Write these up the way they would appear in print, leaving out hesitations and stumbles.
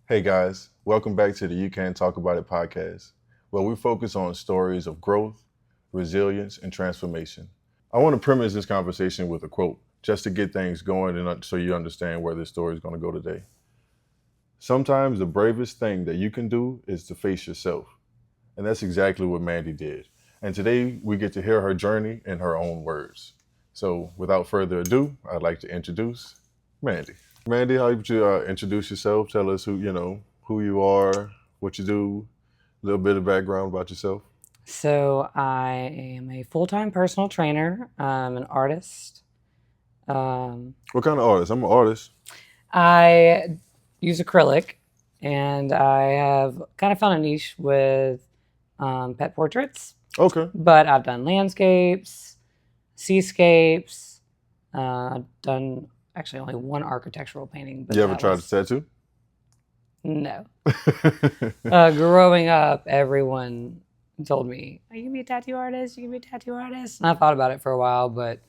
Hey guys, welcome back to the YouCan Talk About It podcast, where we focus on stories of growth, resilience, and transformation. I want to premise this conversation with a quote, just to get things going and so you understand where this story is going to go today. Sometimes the bravest thing that you can do is to face yourself. And that's exactly what Mandy did. And today we get to hear her journey in her own words. So without further ado, I'd like to introduce Mandy. Mandy, how would you introduce yourself? Tell us who you are, what you do, a little bit of background about yourself. So I am a full-time personal trainer. I'm an artist. What kind of artist? I'm an artist. I use acrylic, and I have kind of found a niche with pet portraits. Okay. But I've done landscapes, seascapes. I've done actually only one architectural painting. But you ever tried to tattoo? No. Growing up, everyone told me, "Are you gonna be a tattoo artist? You gonna be a tattoo artist?" And I thought about it for a while, but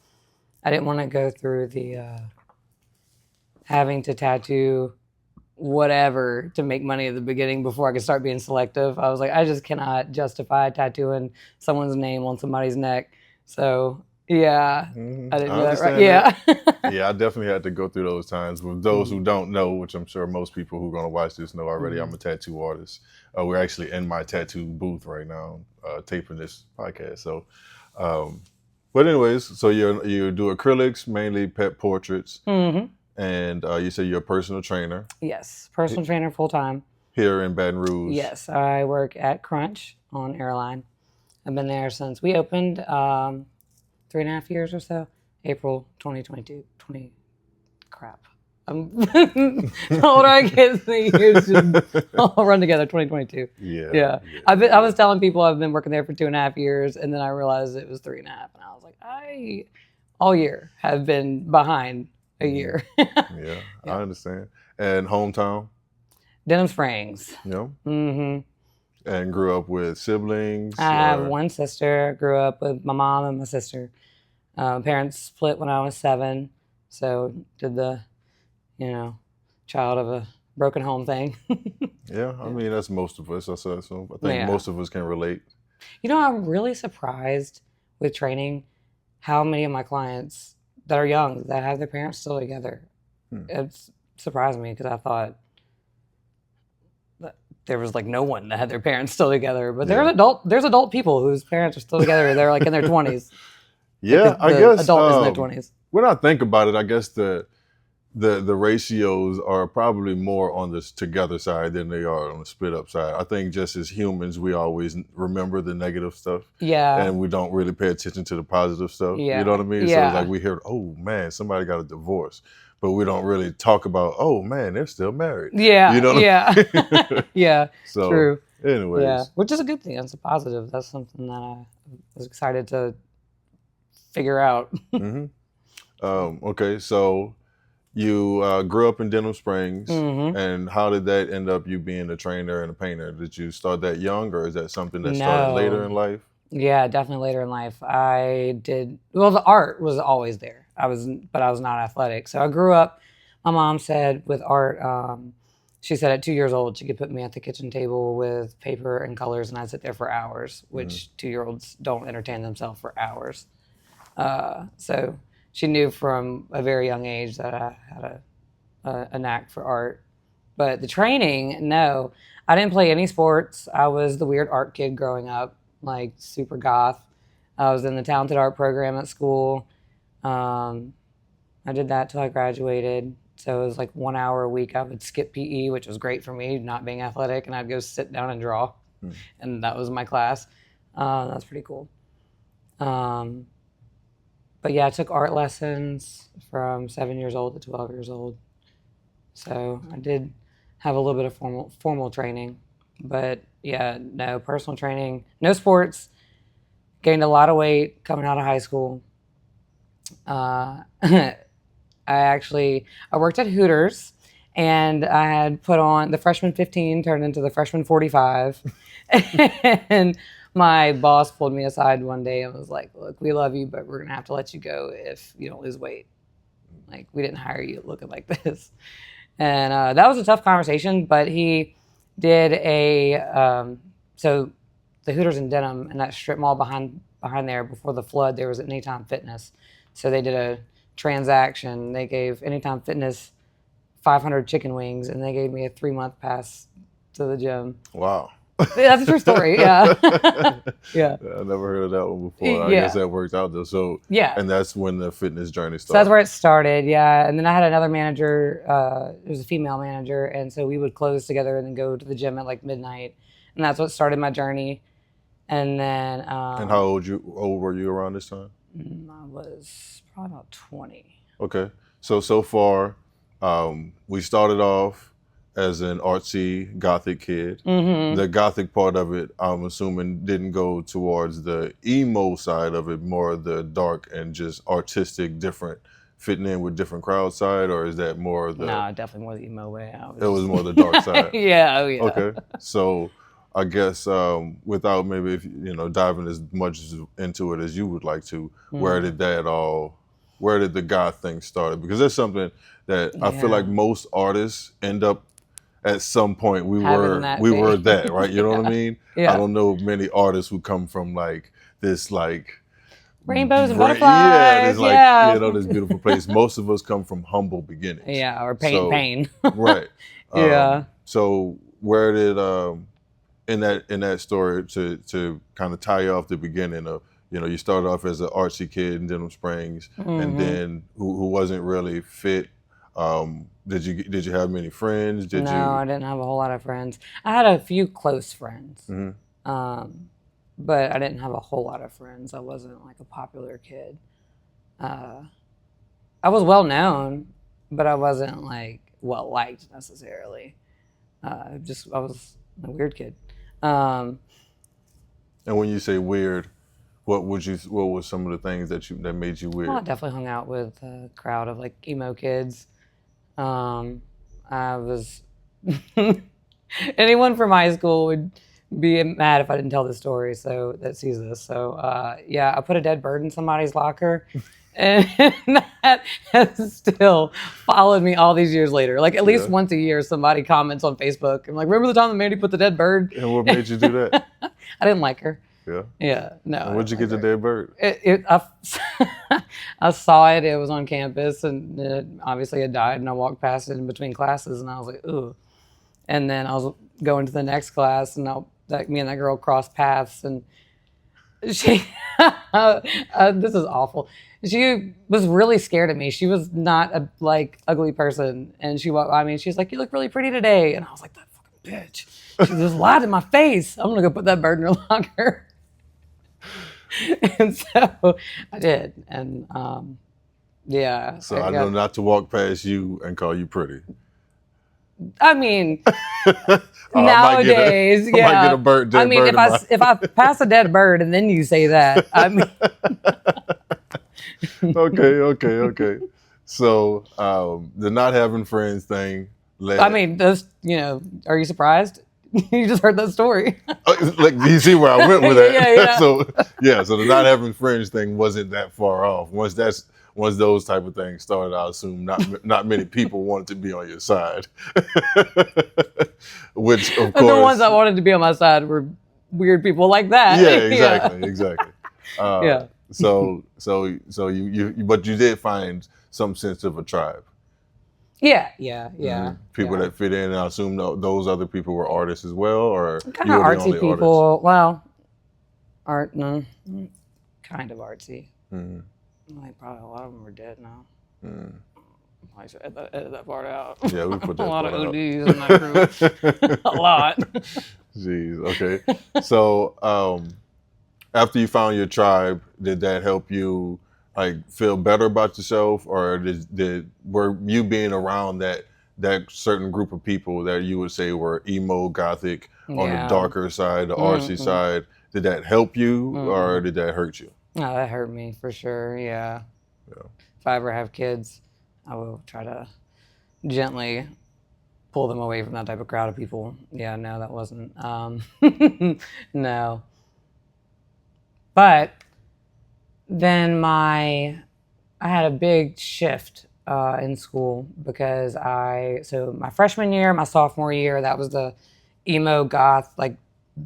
I didn't want to go through the having to tattoo whatever to make money at the beginning before I could start being selective. I was like, I just cannot justify tattooing someone's name on somebody's neck. So yeah, I didn't do that right. Yeah. Yeah, I definitely had to go through those times. For those who don't know, which I'm sure most people who are going to watch this know already, I'm a tattoo artist. We're actually in my tattoo booth right now, taping this podcast. So, but anyways, so you do acrylics, mainly pet portraits, and you say you're a personal trainer. Yes, personal trainer full time. Here in Baton Rouge. Yes, I work at Crunch on Airline. I've been there since we opened 3.5 years or so. April 2022. Crap. The older I get, the years just all run together. 2022. Yeah. I was telling people I've been working there for 2.5 years, and then I realized it was 3.5, and I was like, I all year have been behind a year. Yeah, I understand. And hometown? Denham Springs. Yeah. Mm-hmm. And grew up with siblings? I have one sister. Grew up with my mom and my sister. Parents split when I was 7, so did the, child of a broken home thing. Yeah, I mean, that's most of us. So I think most of us can relate. I'm really surprised with training how many of my clients that are young that have their parents still together. It's surprised me because I thought that there was like no one that had their parents still together. But there's adult people whose parents are still together. They're like in their 20s. Yeah, I guess adult is in their 20s. When I think about it, I guess the ratios are probably more on the together side than they are on the split up side. I think just as humans, we always remember the negative stuff. Yeah. And we don't really pay attention to the positive stuff. Yeah. You know what I mean? Yeah. So it's like we hear, oh man, somebody got a divorce. But we don't really talk about, oh man, they're still married. Yeah. You know what I mean? Yeah. So, true. Anyways. Yeah. Which is a good thing. It's a positive. That's something that I was excited to figure out. Okay, so you grew up in Denham Springs, and how did that end up you being a trainer and a painter? Did you start that young, or is that something that started later in life? Yeah, definitely later in life. I did, well, the art was always there. But I was not athletic. So I grew up, my mom said with art, she said at 2 years old, she could put me at the kitchen table with paper and colors and I'd sit there for hours, which 2-year-olds don't entertain themselves for hours. So she knew from a very young age that I had a knack for art. But the training, no. I didn't play any sports. I was the weird art kid growing up, like super goth. I was in the talented art program at school. I did that till I graduated. So it was like 1 hour a week I would skip PE, which was great for me, not being athletic, and I'd go sit down and draw. And that was my class. That's pretty cool. But yeah, I took art lessons from 7 years old to 12 years old. So I did have a little bit of formal training. But yeah, no personal training, no sports. Gained a lot of weight coming out of high school. I worked at Hooters, and I had put on the freshman 15 turned into the freshman 45. And my boss pulled me aside one day and was like, look, we love you, but we're going to have to let you go if you don't lose weight. Like, we didn't hire you looking like this. And that was a tough conversation, but he did so the Hooters and Denham and that strip mall behind there before the flood, there was Anytime Fitness. So they did a transaction. They gave Anytime Fitness 500 chicken wings, and they gave me a 3-month pass to the gym. Wow. That's a true story. Yeah. Yeah. I never heard of that one before. I Yeah. guess that worked out though. So Yeah. and that's when the fitness journey So started. that's where it started. Yeah. And then I had another manager. It was a female manager, and so we would close together and then go to the gym at like midnight, and that's what started my journey. And then. And how old were you around this time? I was probably about 20. Okay. So far, we started off as an artsy gothic kid. Mm-hmm. The gothic part of it, I'm assuming, didn't go towards the emo side of it, more the dark and just artistic, different, fitting in with different crowd side, or is that more the... No, definitely more the emo way. It was more the dark side. Yeah, oh yeah. Okay. So I guess without maybe diving as much into it as you would like to, where did the God thing started? Because that's something that I feel like most artists end up at some point we were that, right? You know what I mean? Yeah. I don't know many artists who come from like this like rainbows and butterflies. This beautiful place. Most of us come from humble beginnings. Yeah, or pain. Right. Yeah. So where did in that story to kind of tie off the beginning of, you started off as an artsy kid in Denham Springs, and then who wasn't really fit. Did you have many friends? No, I didn't have a whole lot of friends. I had a few close friends, but I didn't have a whole lot of friends. I wasn't like a popular kid. I was well known, but I wasn't like well liked necessarily. I was a weird kid. And when you say weird, what was some of the things that made you weird? Well, I definitely hung out with a crowd of like emo kids. I was anyone from high school would be mad if I didn't tell this story. So that sees this. So I put a dead bird in somebody's locker, and that has still followed me all these years later. Like at least once a year, somebody comments on Facebook. I'm like, remember the time that Mandy put the dead bird? And what made you do that? I didn't like her. Yeah. Yeah. No. And where'd you get the dead bird? I saw it. It was on campus, and obviously it died. And I walked past it in between classes, and I was like, ooh. And then I was going to the next class, and me and that girl crossed paths, and she. This is awful. She was really scared of me. She was not a ugly person, and she walked by me, and she's like, "You look really pretty today," and I was like, "That fucking bitch." She just lied in my face. I'm gonna go put that bird in her locker. And so I did. And yeah. So I know not to walk past you and call you pretty. I mean, nowadays, I might get a bird. I mean, if I pass a dead bird and then you say that, I mean. Okay. So the not having friends thing. I mean, those. Are you surprised? You just heard that story. Like, you see where I went with that? Yeah. So the not having friends thing wasn't that far off. Once those type of things started, I assume not many people wanted to be on your side. Which, of course, the ones that wanted to be on my side were weird people like that. Yeah, exactly. Yeah. So you but you did find some sense of a tribe. Yeah. People that fit in. And I assume those other people were artists as well, or kind of artsy people. Well, kind of artsy. Like probably a lot of them are dead now. I should edit that part out. Yeah, we put that a lot part of out. ODs in that group. A lot. Jeez. Okay. So after you found your tribe, did that help you feel better about yourself, or were you being around that certain group of people that you would say were emo, gothic, on the darker side, the artsy side? Did that help you, or did that hurt you? No, that hurt me for sure. Yeah. If I ever have kids, I will try to gently pull them away from that type of crowd of people. Yeah, no, that wasn't. No. But then I had a big shift in school because so my freshman year, my sophomore year, that was the emo goth, like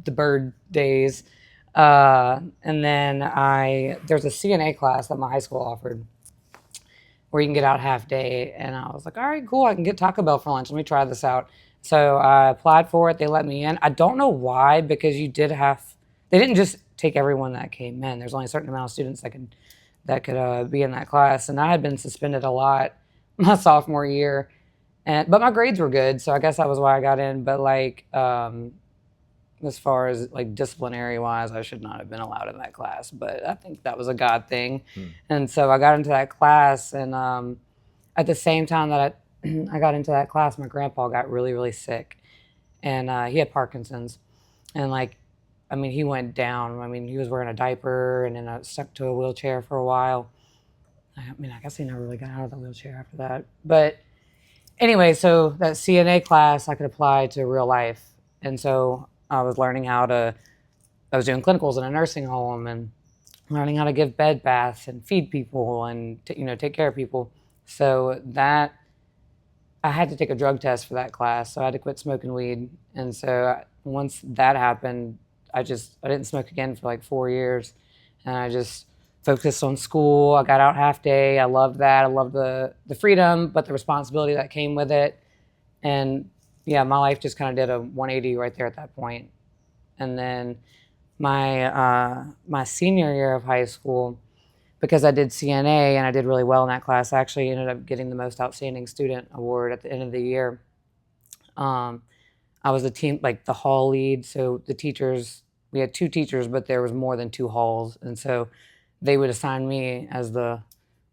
the bird days. And then there's a CNA class that my high school offered where you can get out half day. And I was like, all right, cool. I can get Taco Bell for lunch. Let me try this out. So I applied for it. They let me in. I don't know why, because they didn't just take everyone that came in. There's only a certain amount of students that could be in that class. And I had been suspended a lot my sophomore year. But my grades were good. So I guess that was why I got in. But like, as far as like disciplinary wise, I should not have been allowed in that class, but I think that was a God thing. And so I got into that class, and at the same time that I got into that class, my grandpa got really, really sick, and he had Parkinson's, and like, I mean, he went down. I mean, he was wearing a diaper and then stuck to a wheelchair for a while. I mean, I guess he never really got out of the wheelchair after that. But anyway, so that CNA class, I could apply to real life, and so I was learning I was doing clinicals in a nursing home and learning how to give bed baths and feed people and take care of people. So that I had to take a drug test for that class. So I had to quit smoking weed. And so once that happened, I didn't smoke again for like 4 years. And I just focused on school. I got out half day. I loved that. I loved the freedom, but the responsibility that came with it. And yeah, my life just kind of did a 180 right there at that point. And then my senior year of high school, because I did CNA and I did really well in that class, I actually ended up getting the most outstanding student award at the end of the year. I was the hall lead. So we had 2 teachers, but there was more than 2 halls. And so they would assign me as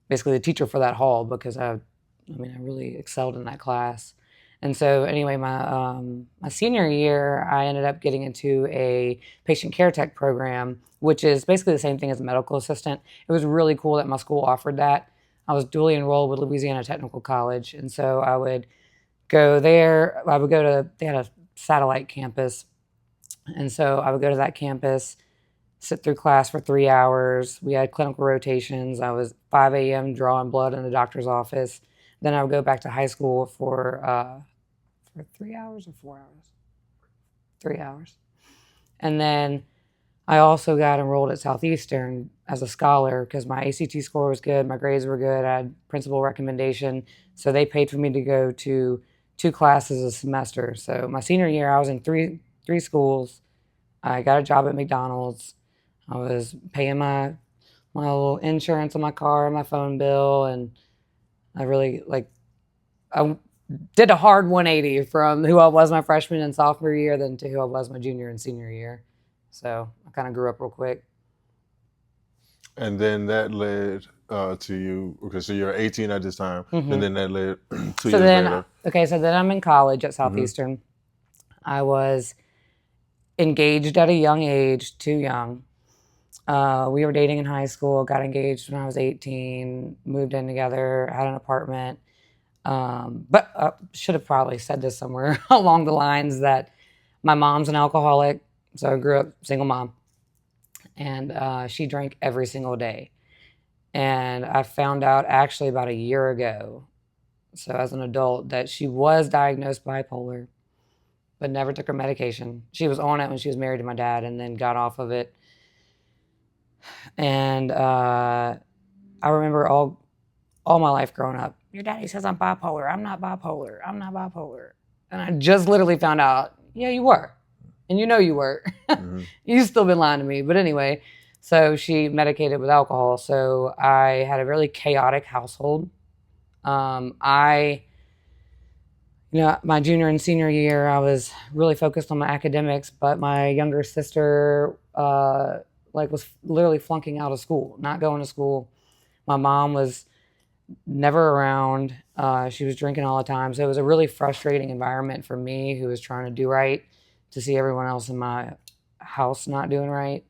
basically the teacher for that hall because I really excelled in that class. And so anyway, my senior year, I ended up getting into a patient care tech program, which is basically the same thing as a medical assistant. It was really cool that my school offered that. I was dually enrolled with Louisiana Technical College. And so I would go there. They had a satellite campus. And so I would go to that campus, sit through class for 3 hours. We had clinical rotations. I was 5 a.m. drawing blood in the doctor's office. Then I would go back to high school for 3 hours or 4 hours? 3 hours. And then I also got enrolled at Southeastern as a scholar because my ACT score was good, my grades were good, I had principal recommendation. So they paid for me to go to 2 classes a semester. So my senior year, I was in three schools. I got a job at McDonald's. I was paying my little insurance on my car and my phone bill, and I really I did a hard 180 from who I was my freshman and sophomore year then to who I was my junior and senior year. So I kind of grew up real quick. And then that led to you, okay, so you're 18 at this time, and then that led 2 years later. Okay, so then I'm in college at Southeastern. I was engaged at a young age, too young. We were dating in high school, got engaged when I was 18, moved in together, had an apartment. But I should have probably said this somewhere along the lines that my mom's an alcoholic, so I grew up single mom, and she drank every single day. And I found out actually about a year ago, so as an adult, that she was diagnosed bipolar, but never took her medication. She was on it when she was married to my dad and then got off of it. And I remember all my life growing up, your daddy says I'm bipolar. I'm not bipolar. I'm not bipolar. And I just literally found out, yeah, you were. And you were. You've still been lying to me. But anyway, so she medicated with alcohol. So I had a really chaotic household. My junior and senior year, I was really focused on my academics, but my younger sister was literally flunking out of school, not going to school. My mom was never around. She was drinking all the time. So it was a really frustrating environment for me, who was trying to do right, to see everyone else in my house not doing right.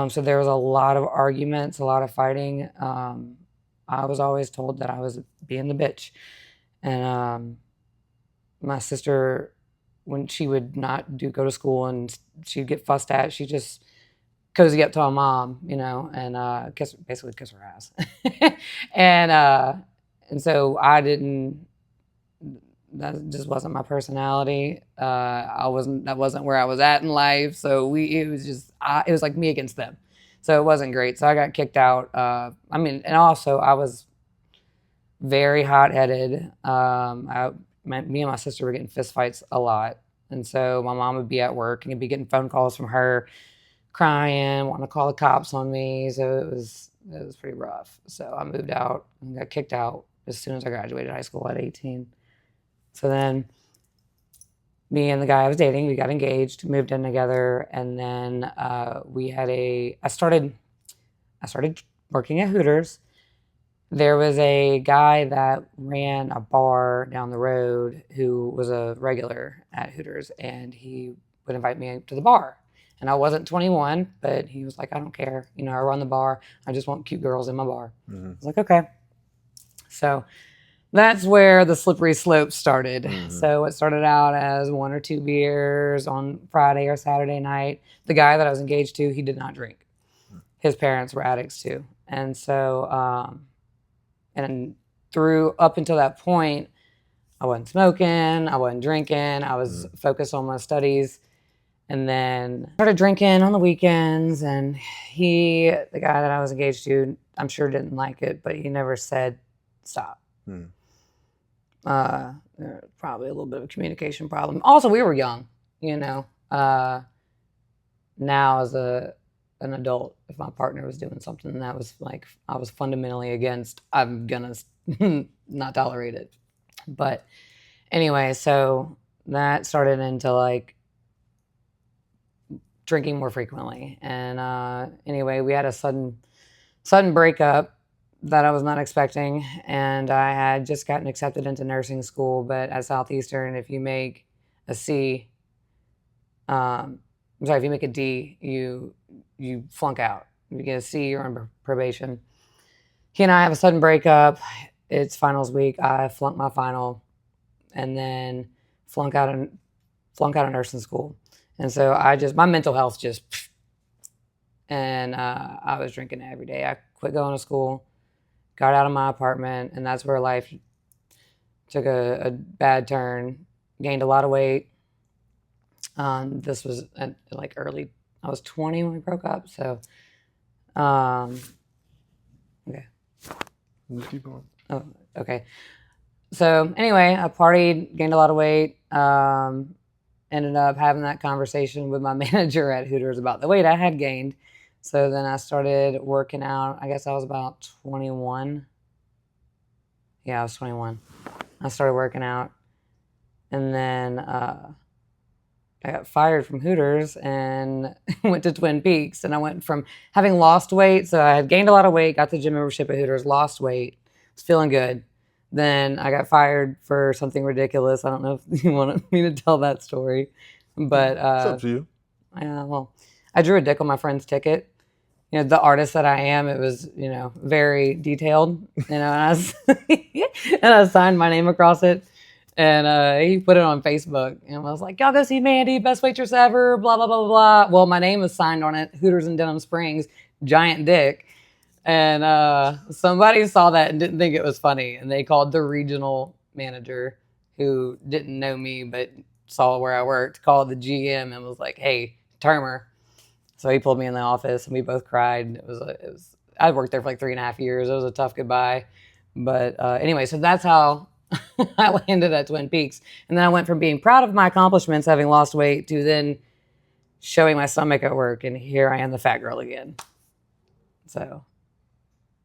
So there was a lot of arguments, a lot of fighting. I was always told that I was being the bitch. And my sister, when she would not go to school and she'd get fussed at, she just cozy up to my mom, and basically kiss her ass. and so that just wasn't my personality. That wasn't where I was at in life. So it was like me against them. So it wasn't great. So I got kicked out. And also I was very hot-headed. Me and my sister were getting fistfights a lot. And so my mom would be at work and I'd be getting phone calls from her crying, wanting to call the cops on me. So it was pretty rough. So I moved out and got kicked out as soon as I graduated high school at 18. So then me and the guy I was dating, we got engaged, moved in together, and then I started working at Hooters. There was a guy that ran a bar down the road who was a regular at Hooters, and he would invite me to the bar. And I wasn't 21, but he was like, I don't care. I run the bar. I just want cute girls in my bar. I was like, okay. So that's where the slippery slope started. So it started out as 1 or 2 beers on Friday or Saturday night. The guy that I was engaged to, he did not drink. His parents were addicts too. And so, and through up until that point, I wasn't smoking, I wasn't drinking, I was focused on my studies. And then started drinking on the weekends, and the guy that I was engaged to, I'm sure didn't like it, but he never said stop. Probably a little bit of a communication problem. Also, we were young, now as an adult, if my partner was doing something that was like I was fundamentally against, I'm gonna not tolerate it. But anyway, so that started into like drinking more frequently. And anyway, we had a sudden breakup that I was not expecting. And I had just gotten accepted into nursing school, but at Southeastern, if you make a C, if you make a D, you flunk out. If you get a C, you're on probation. He and I have a sudden breakup. It's finals week. I flunk my final and then flunk out of nursing school. And so my mental health and I was drinking every day. I quit going to school, got out of my apartment, and that's where life took a bad turn. Gained a lot of weight. This was early. I was 20 when we broke up. So, okay. Just keep going. Oh, okay. So anyway, I partied, gained a lot of weight. Ended up having that conversation with my manager at Hooters about the weight I had gained. So then I started working out. I guess I was about 21. Yeah, I was 21. I started working out. And then I got fired from Hooters and went to Twin Peaks. And I went from having lost weight. So I had gained a lot of weight, got the gym membership at Hooters, lost weight, was feeling good. Then I got fired for something ridiculous. I don't know if you want me to tell that story, but it's up to you. Well, I drew a dick on my friend's ticket. The artist that I am, it was very detailed. And I signed my name across it, and he put it on Facebook. And I was like, "Y'all go see Mandy, best waitress ever." Blah blah blah blah blah. Well, my name was signed on it. Hooters in Denham Springs, giant dick. And somebody saw that and didn't think it was funny. And they called the regional manager, who didn't know me but saw where I worked, called the GM and was like, "Hey, Termer." So he pulled me in the office and we both cried. It was I worked there for like 3.5 years. It was a tough goodbye. But anyway, so that's how I landed at Twin Peaks. And then I went from being proud of my accomplishments, having lost weight, to then showing my stomach at work. And here I am, the fat girl again. So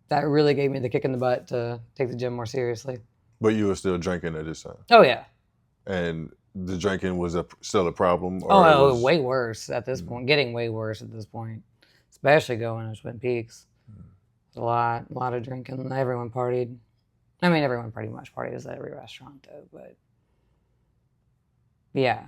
that really gave me the kick in the butt to take the gym more seriously. But you were still drinking at this time? Oh, yeah. And the drinking was still a problem? Or way worse at this point. Getting way worse at this point. Especially going to Twin Peaks. A lot of drinking. Everyone partied. I mean, everyone pretty much parties at every restaurant, though. But yeah.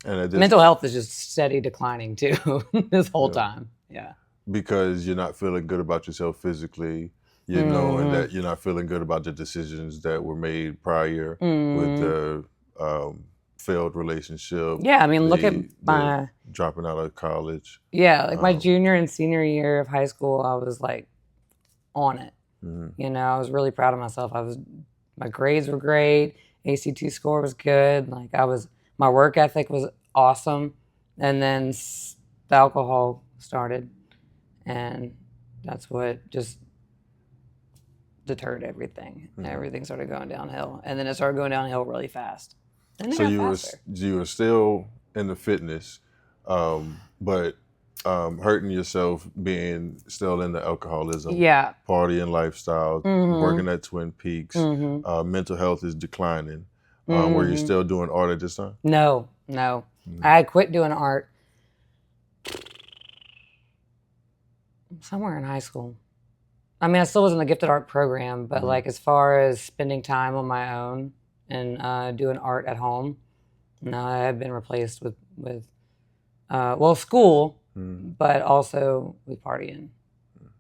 And mental health is just steady declining, too, this whole time. Yeah. Because you're not feeling good about yourself physically. You're knowing that you're not feeling good about the decisions that were made prior with the failed relationship. Yeah, I mean, look at my dropping out of college. Yeah, like my junior and senior year of high school, I was like on it. You know, I was really proud of myself. My grades were great. ACT score was good. My work ethic was awesome. And then the alcohol started, and that's what just deterred everything. Everything started going downhill, and then it started going downhill really fast. And it So got faster. you were still in the fitness, but hurting yourself, being still in the alcoholism, Yeah. partying lifestyle, working at Twin Peaks, mental health is declining. Were you still doing art at this time? No. I had quit doing art somewhere in high school. I mean, I still was in the gifted art program, but like as far as spending time on my own and doing art at home, no, I had been replaced with school, but also with partying.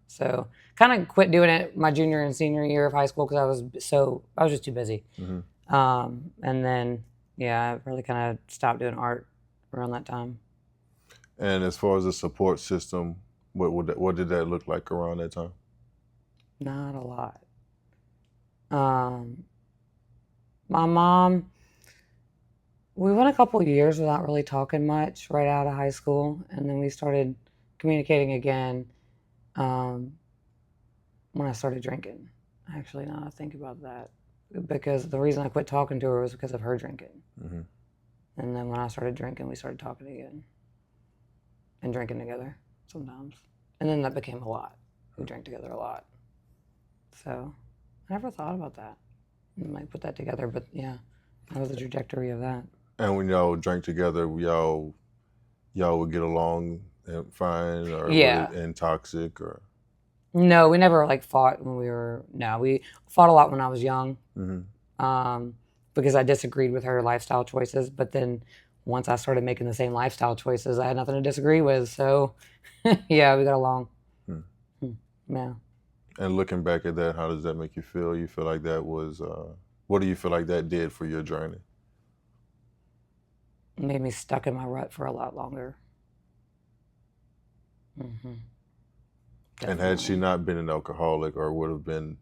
So kind of quit doing it my junior and senior year of high school because I was just too busy. And then I really kind of stopped doing art around that time. And as far as the support system, what did that look like around that time? Not a lot. My mom, we went a couple of years without really talking much right out of high school, and then we started communicating again when I started drinking. Actually, now I think about that, because the reason I quit talking to her was because of her drinking. And then when I started drinking, we started talking again and drinking together sometimes. And then that became a lot. We drank together a lot. So I never thought about that. I might put that together, but yeah, that was the trajectory of that. And when y'all drank together, y'all would get along fine, or was it toxic, or? No, we never fought when we fought a lot when I was young, because I disagreed with her lifestyle choices. But then once I started making the same lifestyle choices, I had nothing to disagree with. So yeah, we got along. Yeah. And looking back at that, how does that make you feel? You feel like that was, what do you feel like that did for your journey? It made me stuck in my rut for a lot longer. And had she not been an alcoholic, or would have been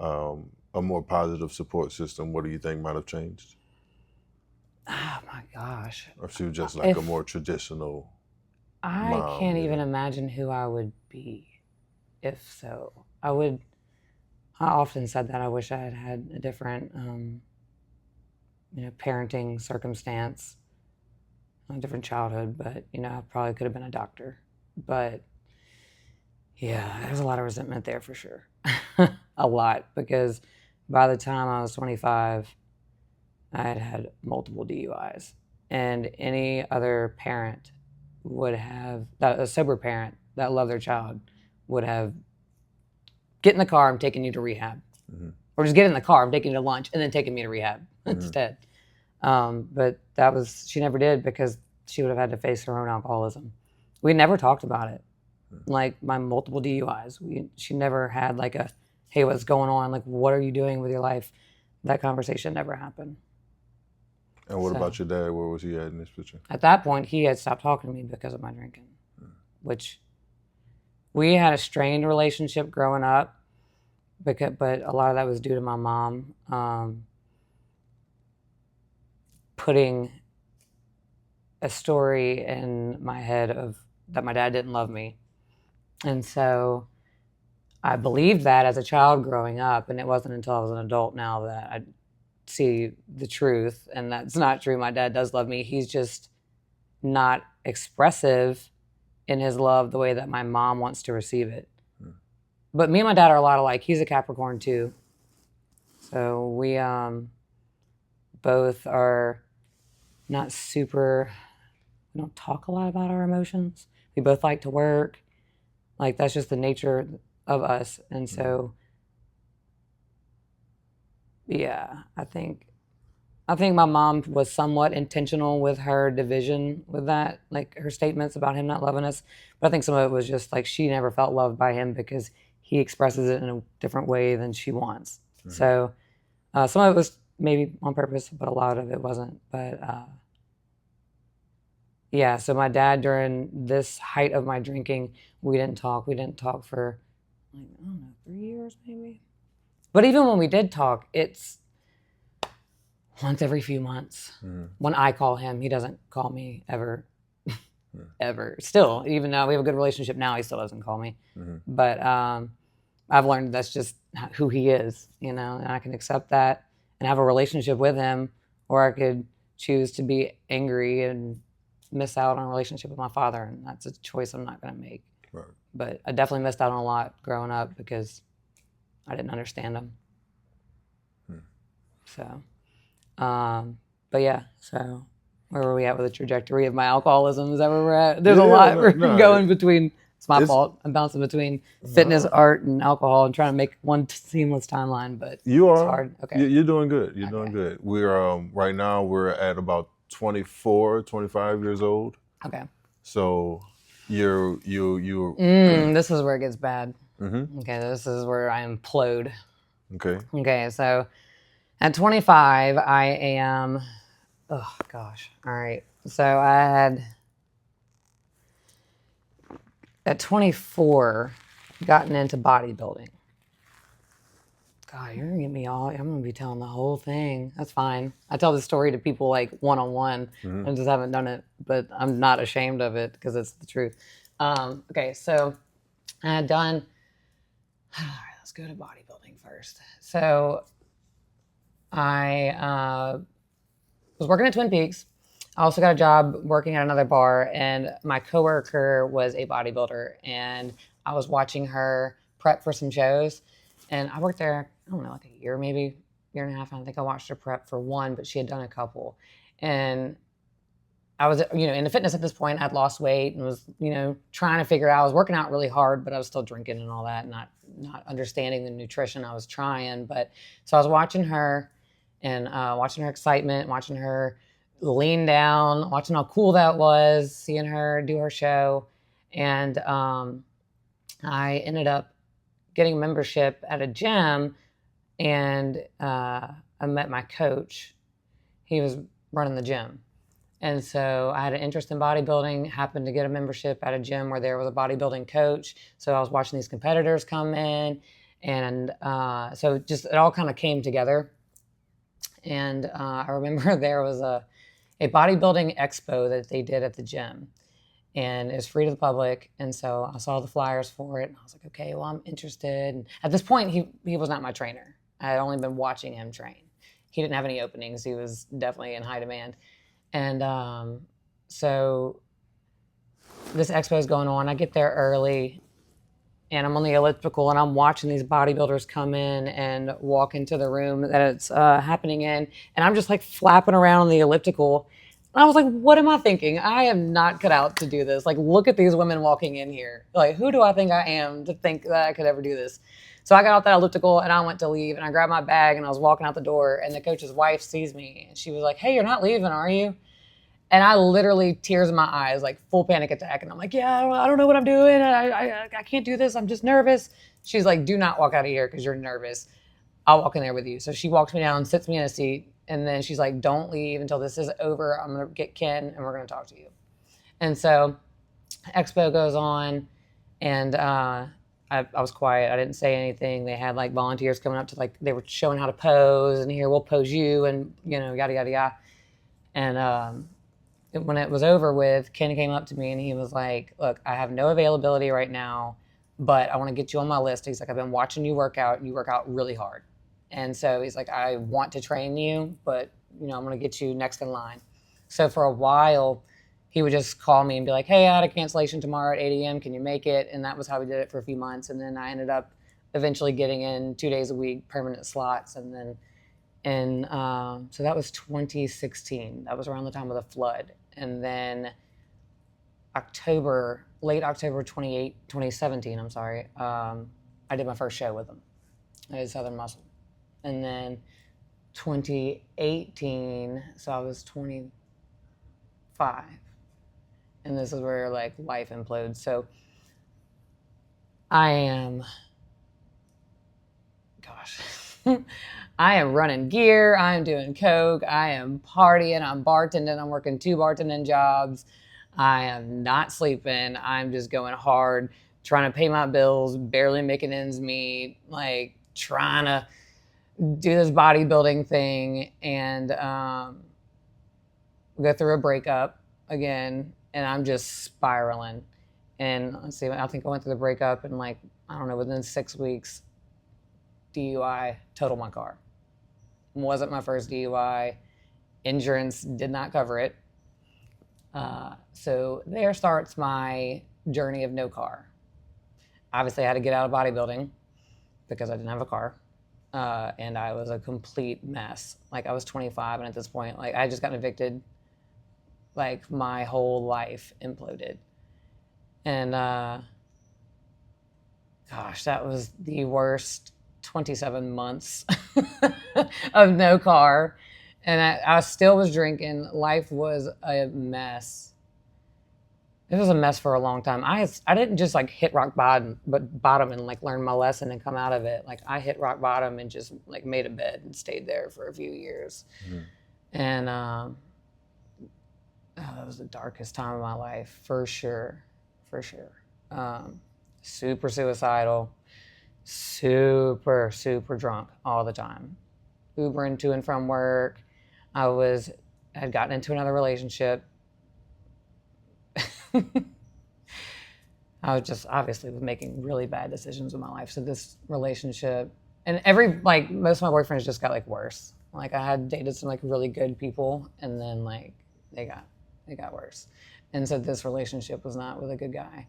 a more positive support system, what do you think might have changed? Oh my gosh. Or if she was just like a more traditional mom, I can't even imagine who I would be if so. I often said that I wish I had had a different, parenting circumstance, a different childhood, but, I probably could have been a doctor. But yeah, there's a lot of resentment there for sure. A lot, because by the time I was 25, I had had multiple DUIs. And any other parent a sober parent that loved their child would have, get in the car, I'm taking you to rehab. Or just get in the car, I'm taking you to lunch, and then taking me to rehab instead. But she never did, because she would have had to face her own alcoholism. We never talked about it. Like my multiple DUIs, she never had hey, what's going on? What are you doing with your life? That conversation never happened. And what about your dad? Where was he at in this picture? At that point, he had stopped talking to me because of my drinking, which we had a strained relationship growing up, but a lot of that was due to my mom putting a story in my head of that my dad didn't love me. And so I believed that as a child growing up, and it wasn't until I was an adult now that I see the truth, and that's not true. My dad does love me. He's just not expressive in his love the way that my mom wants to receive it. But me and my dad are a lot alike. He's a Capricorn too. So we both are not super, we don't talk a lot about our emotions. We both like to work. That's just the nature of us. And so, yeah, I think my mom was somewhat intentional with her division with that, her statements about him not loving us. But I think some of it was just she never felt loved by him because he expresses it in a different way than she wants. So some of it was maybe on purpose, but a lot of it wasn't. But so my dad, during this height of my drinking, we didn't talk. We didn't talk for like, I don't know, 3 years maybe. But even when we did talk, it's once every few months. When I call him, he doesn't call me ever. Ever. Still, even though we have a good relationship now, he still doesn't call me. But I've learned that's just who he is, you know, and I can accept that and have a relationship with him, or I could choose to be angry and miss out on a relationship with my father, and that's a choice I'm not going to make. Right. But I definitely missed out on a lot growing up because I didn't understand him. So, but yeah, so where were we at with the trajectory of my alcoholism? Is that where we're at? There's a lot going between. It's my fault. I'm bouncing between fitness, art, and alcohol, and trying to make one seamless timeline. But you are it's hard. Okay, you're doing good. You're doing good. We're right now we're at about 24, 25 years old. Okay. So you. This is where it gets bad. Okay, this is where I implode. Okay, so at 25, I am. Oh gosh. All right. So I had at 24 gotten into bodybuilding. God, you're gonna get me all. I'm gonna be telling the whole thing. That's fine. I tell this story to people like one-on-one. I just haven't done it, but I'm not ashamed of it because it's the truth. Okay, so I had done. All right, let's go to bodybuilding first. So I was working at Twin Peaks. I also got a job working at another bar, and my coworker was a bodybuilder, and I was watching her prep for some shows, and I worked there, I don't know, like a year, maybe year and a half. I think I watched her prep for one, but she had done a couple, and I was, into fitness at this point. I'd lost weight and was, trying to figure out. I was working out really hard, but I was still drinking and all that, not understanding the nutrition I was trying. But so I was watching her and watching her excitement, watching her lean down, watching how cool that was, seeing her do her show. And I ended up getting a membership at a gym, and I met my coach. He was running the gym. And so I had an interest in bodybuilding, happened to get a membership at a gym where there was a bodybuilding coach. So I was watching these competitors come in. And so just it all kind of came together. And I remember there was a bodybuilding expo that they did at the gym. And it was free to the public. And so I saw the flyers for it. And I was like, okay, well, I'm interested. And at this point, he was not my trainer. I had only been watching him train. He didn't have any openings. He was definitely in high demand. And so this expo is going on. I get there early, and I'm on the elliptical, and I'm watching these bodybuilders come in and walk into the room that it's happening in. And I'm just like flapping around on the elliptical. And I was like, what am I thinking? I am not cut out to do this. Like, look at these women walking in here. Like, who do I think I am to think that I could ever do this? So I got off that elliptical, and I went to leave, and I grabbed my bag, and I was walking out the door, and the coach's wife sees me, and she was like, hey, you're not leaving, are you? And I literally, tears in my eyes, like full panic attack. And I'm like, yeah, I don't know what I'm doing. I can't do this. I'm just nervous. She's like, do not walk out of here because you're nervous. I'll walk in there with you. So she walks me down, sits me in a seat. And then she's like, don't leave until this is over. I'm going to get Ken and we're going to talk to you. And so expo goes on, and I was quiet. I didn't say anything. They had like volunteers coming up to, like, they were showing how to pose, and here, we'll pose you, and yada, yada, yada. And when it was over with, Ken came up to me and he was like, look, I have no availability right now, but I want to get you on my list. He's like, I've been watching you work out. You work out really hard. And so he's like, I want to train you, but I'm going to get you next in line. So for a while, he would just call me and be like, hey, I had a cancellation tomorrow at 8 a.m. Can you make it? And that was how we did it for a few months. And then I ended up eventually getting in 2 days a week, permanent slots. And then, so that was 2016. That was around the time of the flood. And then late October 2017, I did my first show with them. I did Southern Muscle. And then 2018, so I was 25. And this is where like life implodes. So I am running gear, I'm doing coke, I am partying, I'm bartending, I'm working 2 bartending jobs, I am not sleeping, I'm just going hard, trying to pay my bills, barely making ends meet, like trying to do this bodybuilding thing, and go through a breakup again, and I'm just spiraling. And let's see, I think I went through the breakup, and like, I don't know, within 6 weeks, DUI, totaled my car. Wasn't my first DUI. Insurance did not cover it. So there starts my journey of no car. Obviously, I had to get out of bodybuilding because I didn't have a car. And I was a complete mess. Like, I was 25, and at this point, like, I had just gotten evicted. Like, my whole life imploded. And gosh, that was the worst 27 months of no car. And I still was drinking. Life was a mess. It was a mess for a long time. I didn't just like hit rock bottom and like learn my lesson and come out of it. Like, I hit rock bottom and just like made a bed and stayed there for a few years. Mm-hmm. And that was the darkest time of my life, for sure. Super suicidal, super drunk all the time. Ubering to and from work. I had gotten into another relationship. I was just obviously making really bad decisions in my life. So this relationship, and most of my boyfriends just got like worse. Like, I had dated some like really good people, and then like they got worse. And so this relationship was not with a good guy.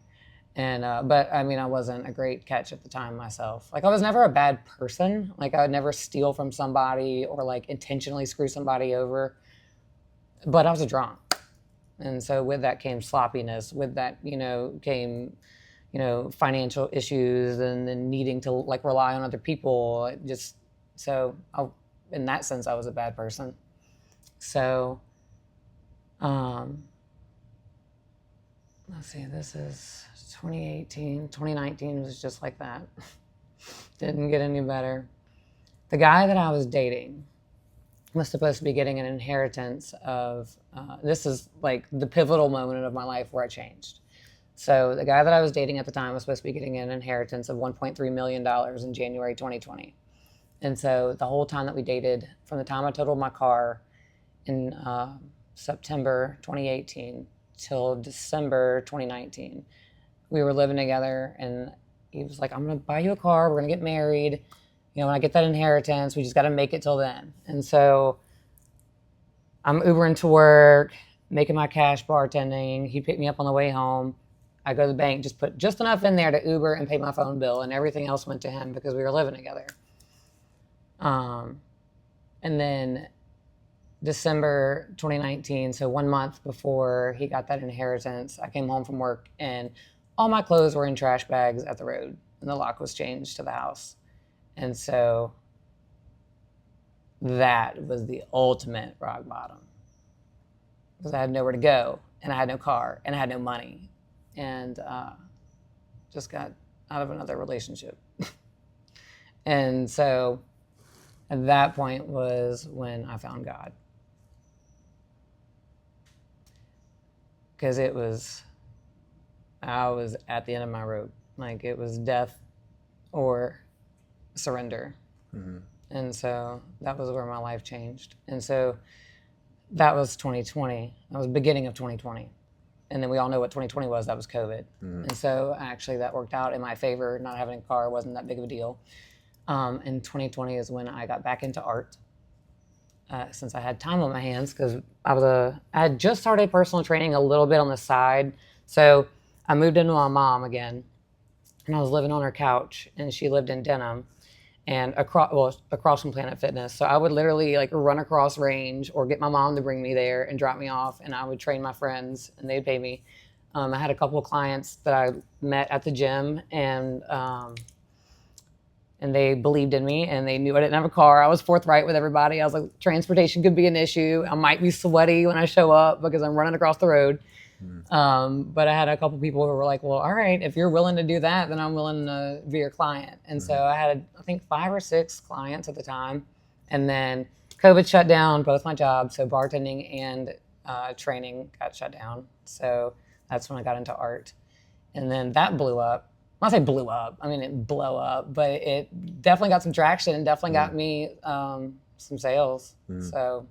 And but I mean, I wasn't a great catch at the time myself. Like, I was never a bad person. Like, I would never steal from somebody or like intentionally screw somebody over. But I was a drunk. And so with that came sloppiness. With that, came, financial issues, and then needing to like rely on other people. In that sense, I was a bad person. So, let's see, this is 2018. 2019 was just like that. Didn't get any better. The guy that I was dating was supposed to be getting an inheritance of, this is like the pivotal moment of my life where I changed. So the guy that I was dating at the time was supposed to be getting an inheritance of $1.3 million in January 2020. And so the whole time that we dated, from the time I totaled my car in September 2018 till December 2019, we were living together, and he was like, I'm going to buy you a car. We're going to get married. When I get that inheritance, we just got to make it till then. And so I'm Ubering to work, making my cash bartending. He picked me up on the way home. I go to the bank, just put just enough in there to Uber and pay my phone bill, and everything else went to him because we were living together. And then December 2019, so 1 month before he got that inheritance, I came home from work, and all my clothes were in trash bags at the road, and the lock was changed to the house. And so that was the ultimate rock bottom, because I had nowhere to go, and I had no car, and I had no money, and just got out of another relationship. And so at that point was when I found God. Because I was at the end of my rope. Like, it was death or surrender. Mm-hmm. And so that was where my life changed. And so that was 2020. That was the beginning of 2020. And then we all know what 2020 was. That was COVID. Mm-hmm. And so actually that worked out in my favor. Not having a car wasn't that big of a deal. And 2020 is when I got back into art. Since I had time on my hands, because I had just started personal training a little bit on the side. So I moved into my mom again, and I was living on her couch, and she lived in Denham, and across from Planet Fitness. So I would literally like run across range or get my mom to bring me there and drop me off, and I would train my friends, and they'd pay me. I had a couple of clients that I met at the gym, and they believed in me, and they knew I didn't have a car. I was forthright with everybody. I was like, transportation could be an issue. I might be sweaty when I show up because I'm running across the road. But I had a couple people who were like, well, all right, if you're willing to do that, then I'm willing to be your client. And so I had, I think, 5 or 6 clients at the time. And then COVID shut down both my jobs. So bartending and training got shut down. So that's when I got into art. And then that blew up. I say blew up. I mean, it didn't blow up, but it definitely got some traction and definitely got me some sales. So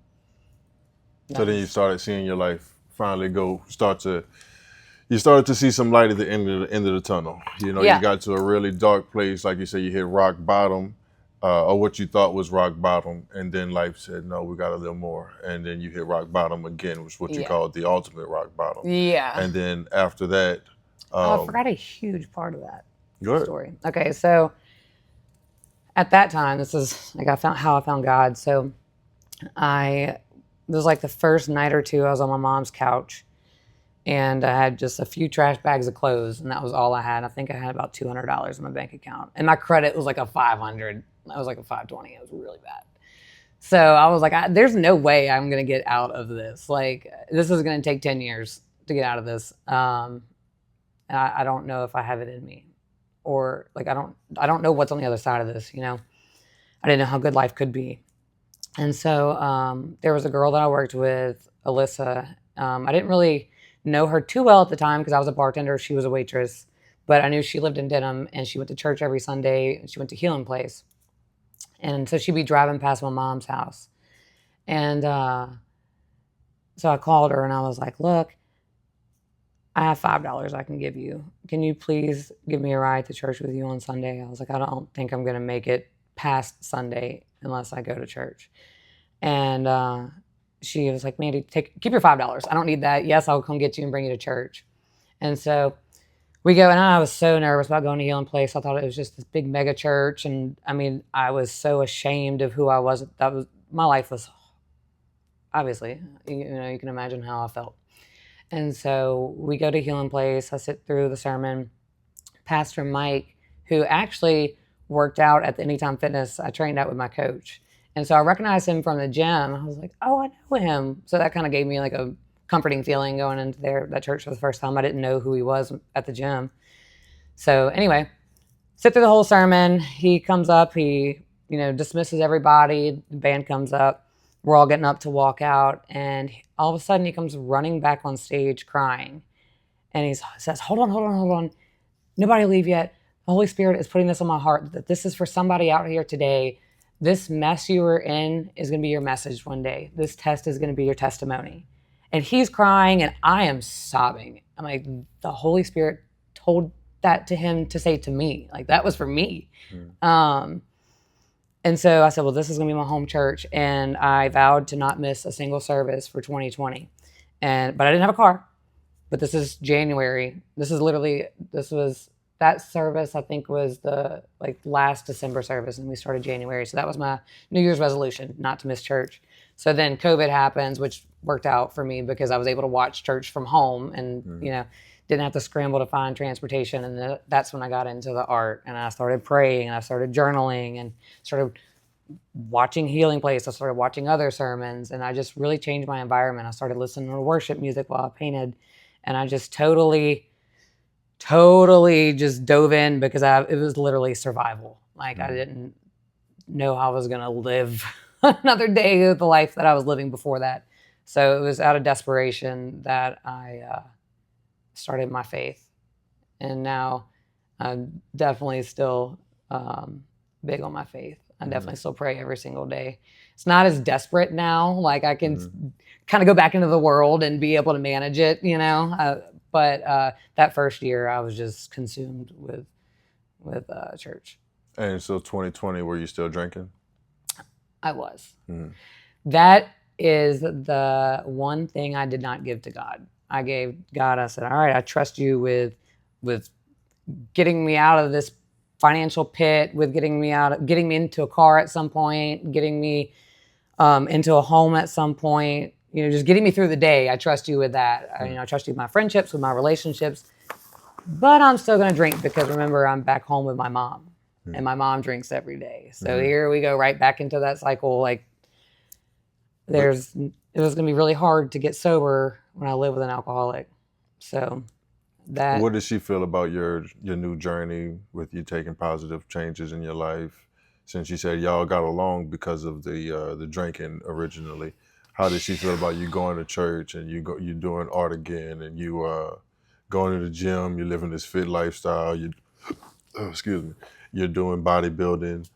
then you started seeing your life finally you started to see some light at the end of the tunnel. You know, Yeah. you got to a really dark place, like you said, you hit rock bottom, or what you thought was rock bottom, and then life said, no, we got a little more, and then you hit rock bottom again, which is what you call the ultimate rock bottom. Yeah. And then after that, I forgot a huge part of that Good. story. Okay, so at that time, this is like how I found God. So it was like the first night or two I was on my mom's couch, and I had just a few trash bags of clothes, and that was all I had. I think I had about $200 in my bank account, and my credit was like a 500. I was like a 520. It was really bad. So I was like, there's no way I'm gonna get out of this. Like, this is gonna take 10 years to get out of this. And I don't know if I have it in me, or like I don't know what's on the other side of this. You know, I didn't know how good life could be. And so there was a girl that I worked with, Alyssa. I didn't really know her too well at the time because I was a bartender. She was a waitress, but I knew she lived in Denham and she went to church every Sunday and she went to Healing Place. And so she'd be driving past my mom's house. And so I called her and I was like, look, I have $5 I can give you. Can you please give me a ride to church with you on Sunday? I was like, I don't think I'm going to make it past Sunday unless I go to church. And she was like, Mandy, keep your $5. I don't need that. Yes, I'll come get you and bring you to church. And so we go, and I was so nervous about going to Healing Place. I thought it was just this big mega church. And I mean, I was so ashamed of who I was. My life was, obviously, you know, you can imagine how I felt. And so we go to Healing Place. I sit through the sermon. Pastor Mike, who actually worked out at the Anytime Fitness, I trained out with my coach. And so I recognized him from the gym. I was like, oh, I know him. So that kind of gave me like a comforting feeling going into that church for the first time. I didn't know who he was at the gym. So anyway, sit through the whole sermon. He comes up, he, you know, dismisses everybody. The band comes up. We're all getting up to walk out. And all of a sudden he comes running back on stage crying. And he says, hold on. Nobody leave yet. The Holy Spirit is putting this on my heart, that this is for somebody out here today. This mess you were in is going to be your message one day. This test is going to be your testimony. And he's crying and I am sobbing. I'm like, the Holy Spirit told that to him to say to me. Like, that was for me. And so I said, well, this is going to be my home church. And I vowed to not miss a single service for 2020. But I didn't have a car. But this is January. That service, I think, was the last December service, and we started January. So that was my New Year's resolution, not to miss church. So then COVID happens, which worked out for me because I was able to watch church from home and, you know, didn't have to scramble to find transportation. And that's when I got into the art, and I started praying, and I started journaling, and started watching Healing Place. I started watching other sermons, and I just really changed my environment. I started listening to worship music while I painted, and I just totally just dove in because it was literally survival. Like, I didn't know how I was going to live another day of the life that I was living before that. So it was out of desperation that I started my faith. And now I'm definitely still big on my faith. I definitely still pray every single day. It's not as desperate now. Like, I can kind of go back into the world and be able to manage it, you know. But that first year, I was just consumed with church. And so 2020, were you still drinking? I was. That is the one thing I did not give to God. I gave God, I said, all right, I trust you with getting me out of this financial pit, with getting me into a car at some point, getting me into a home at some point, you know, just getting me through the day. I trust you with that. I trust you with my friendships, with my relationships, but I'm still going to drink because, remember, I'm back home with my mom and my mom drinks every day. So here we go right back into that cycle. Like, it was going to be really hard to get sober when I live with an alcoholic. So what did she feel about your new journey with you taking positive changes in your life? Since you said y'all got along because of the drinking originally, how did she feel about you going to church and you doing art again, and you going to the gym, you living this fit lifestyle, you oh, excuse me, you're doing bodybuilding.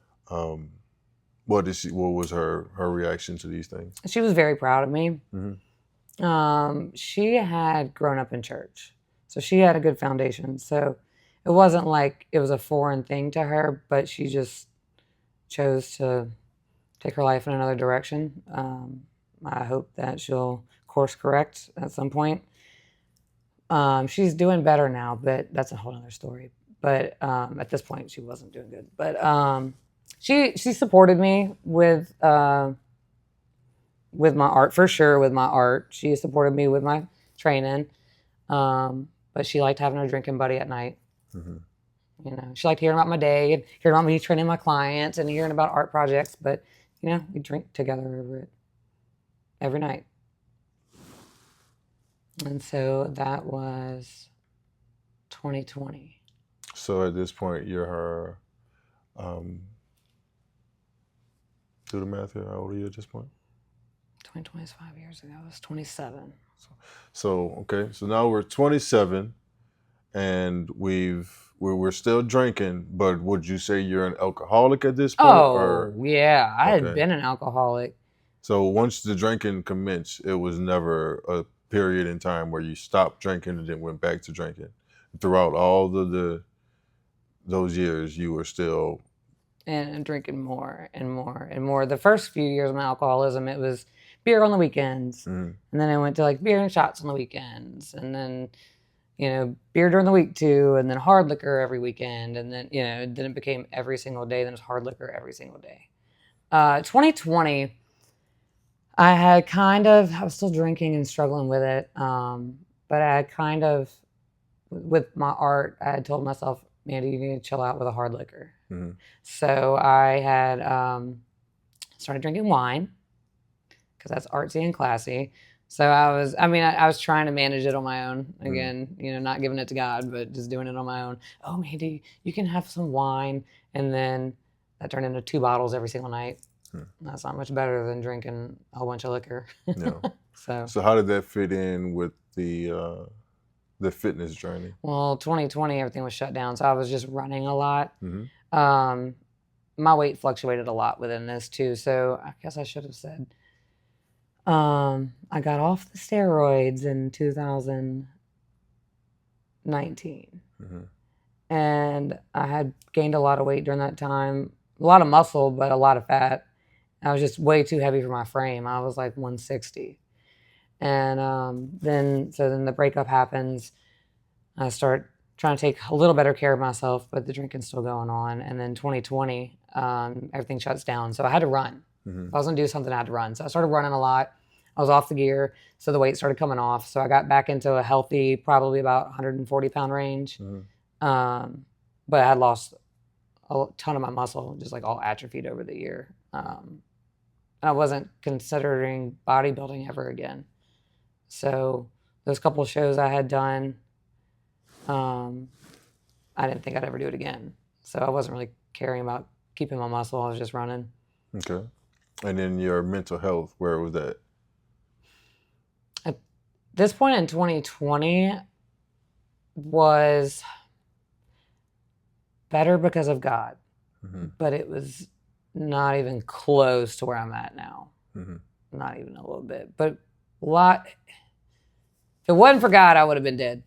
What was her reaction to these things? She was very proud of me. Mm-hmm. She had grown up in church, so she had a good foundation. So it wasn't like it was a foreign thing to her, but she just chose to take her life in another direction. I hope that she'll course correct at some point. She's doing better now, but that's a whole other story. But at this point, she wasn't doing good. But she supported me with my art, for sure. With my art, she supported me with my training. But she liked having a drinking buddy at night. Mm-hmm. You know, she liked hearing about my day and hearing about me training my clients and hearing about art projects. But you know, we drink together over it every night. And so that was 2020. So at this point, you're her. Do the math here. How old are you at this point? 2020 is 5 years ago. I was 27. So okay. So now we're 27, and we're still drinking. But would you say you're an alcoholic at this point? Oh, yeah. I had Okay. been an alcoholic. So once the drinking commenced, it was never a period in time where you stopped drinking and then went back to drinking. Throughout all those years, you were still And drinking more and more and more. The first few years of my alcoholism, it was beer on the weekends. Mhm. And then I went to like beer and shots on the weekends. And then, you know, beer during the week too. And then hard liquor every weekend. And then, you know, then it became every single day. Then it was hard liquor every single day. 2020, I was still drinking and struggling with it. But I had kind of, with my art, I had told myself, Mandy, you need to chill out with a hard liquor. Mm-hmm. So I had started drinking wine because that's artsy and classy. So I was trying to manage it on my own. Again, you know, not giving it to God, but just doing it on my own. Oh, Mandy, you can have some wine. And then that turned into 2 bottles every single night. That's not much better than drinking a whole bunch of liquor. Yeah. So how did that fit in with the fitness journey? Well, 2020, everything was shut down. So I was just running a lot. Mm-hmm. My weight fluctuated a lot within this too. So I guess I should have said, I got off the steroids in 2019. Mm-hmm. And I had gained a lot of weight during that time, a lot of muscle, but a lot of fat. I was just way too heavy for my frame. I was like 160. And then the breakup happens. I start trying to take a little better care of myself, but the drinking's still going on. And then 2020, everything shuts down. So I had to run. Mm-hmm. If I was going to do something, I had to run. So I started running a lot. I was off the gear, so the weight started coming off. So I got back into a healthy, probably about 140-pound range. Mm-hmm. But I had lost a ton of my muscle, just like all atrophied over the year. And I wasn't considering bodybuilding ever again. So those couple of shows I had done, I didn't think I'd ever do it again. So I wasn't really caring about keeping my muscle. I was just running. Okay. And then your mental health, where was that? At this point in 2020 was better because of God. Mm-hmm. But it was not even close to where I'm at now. Mm-hmm. Not even a little bit. But if it wasn't for God, I would have been dead.